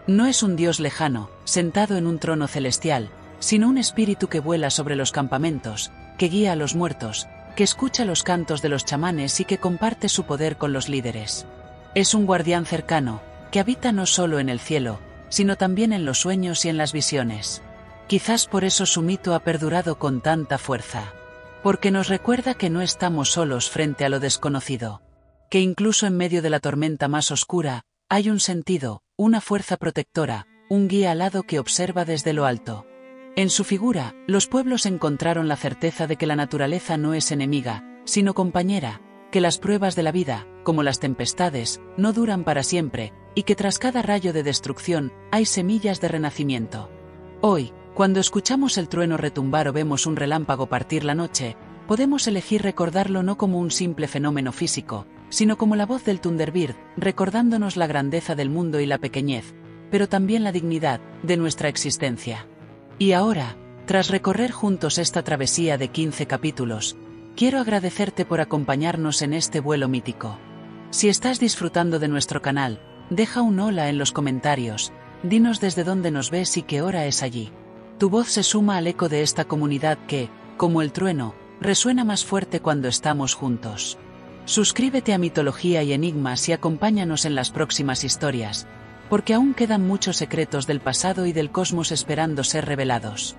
No es un dios lejano, sentado en un trono celestial, sino un espíritu que vuela sobre los campamentos, que guía a los muertos, que escucha los cantos de los chamanes y que comparte su poder con los líderes. Es un guardián cercano, que habita no solo en el cielo, sino también en los sueños y en las visiones. Quizás por eso su mito ha perdurado con tanta fuerza. Porque nos recuerda que no estamos solos frente a lo desconocido. Que incluso en medio de la tormenta más oscura, hay un sentido, una fuerza protectora, un guía alado que observa desde lo alto. En su figura, los pueblos encontraron la certeza de que la naturaleza no es enemiga, sino compañera, que las pruebas de la vida, como las tempestades, no duran para siempre, y que tras cada rayo de destrucción, hay semillas de renacimiento. Hoy, cuando escuchamos el trueno retumbar o vemos un relámpago partir la noche, podemos elegir recordarlo no como un simple fenómeno físico, sino como la voz del Thunderbird, recordándonos la grandeza del mundo y la pequeñez, pero también la dignidad de nuestra existencia. Y ahora, tras recorrer juntos esta travesía de 15 capítulos, quiero agradecerte por acompañarnos en este vuelo mítico. Si estás disfrutando de nuestro canal, deja un hola en los comentarios, dinos desde dónde nos ves y qué hora es allí. Tu voz se suma al eco de esta comunidad que, como el trueno, resuena más fuerte cuando estamos juntos. Suscríbete a Mitología y Enigmas y acompáñanos en las próximas historias, porque aún quedan muchos secretos del pasado y del cosmos esperando ser revelados.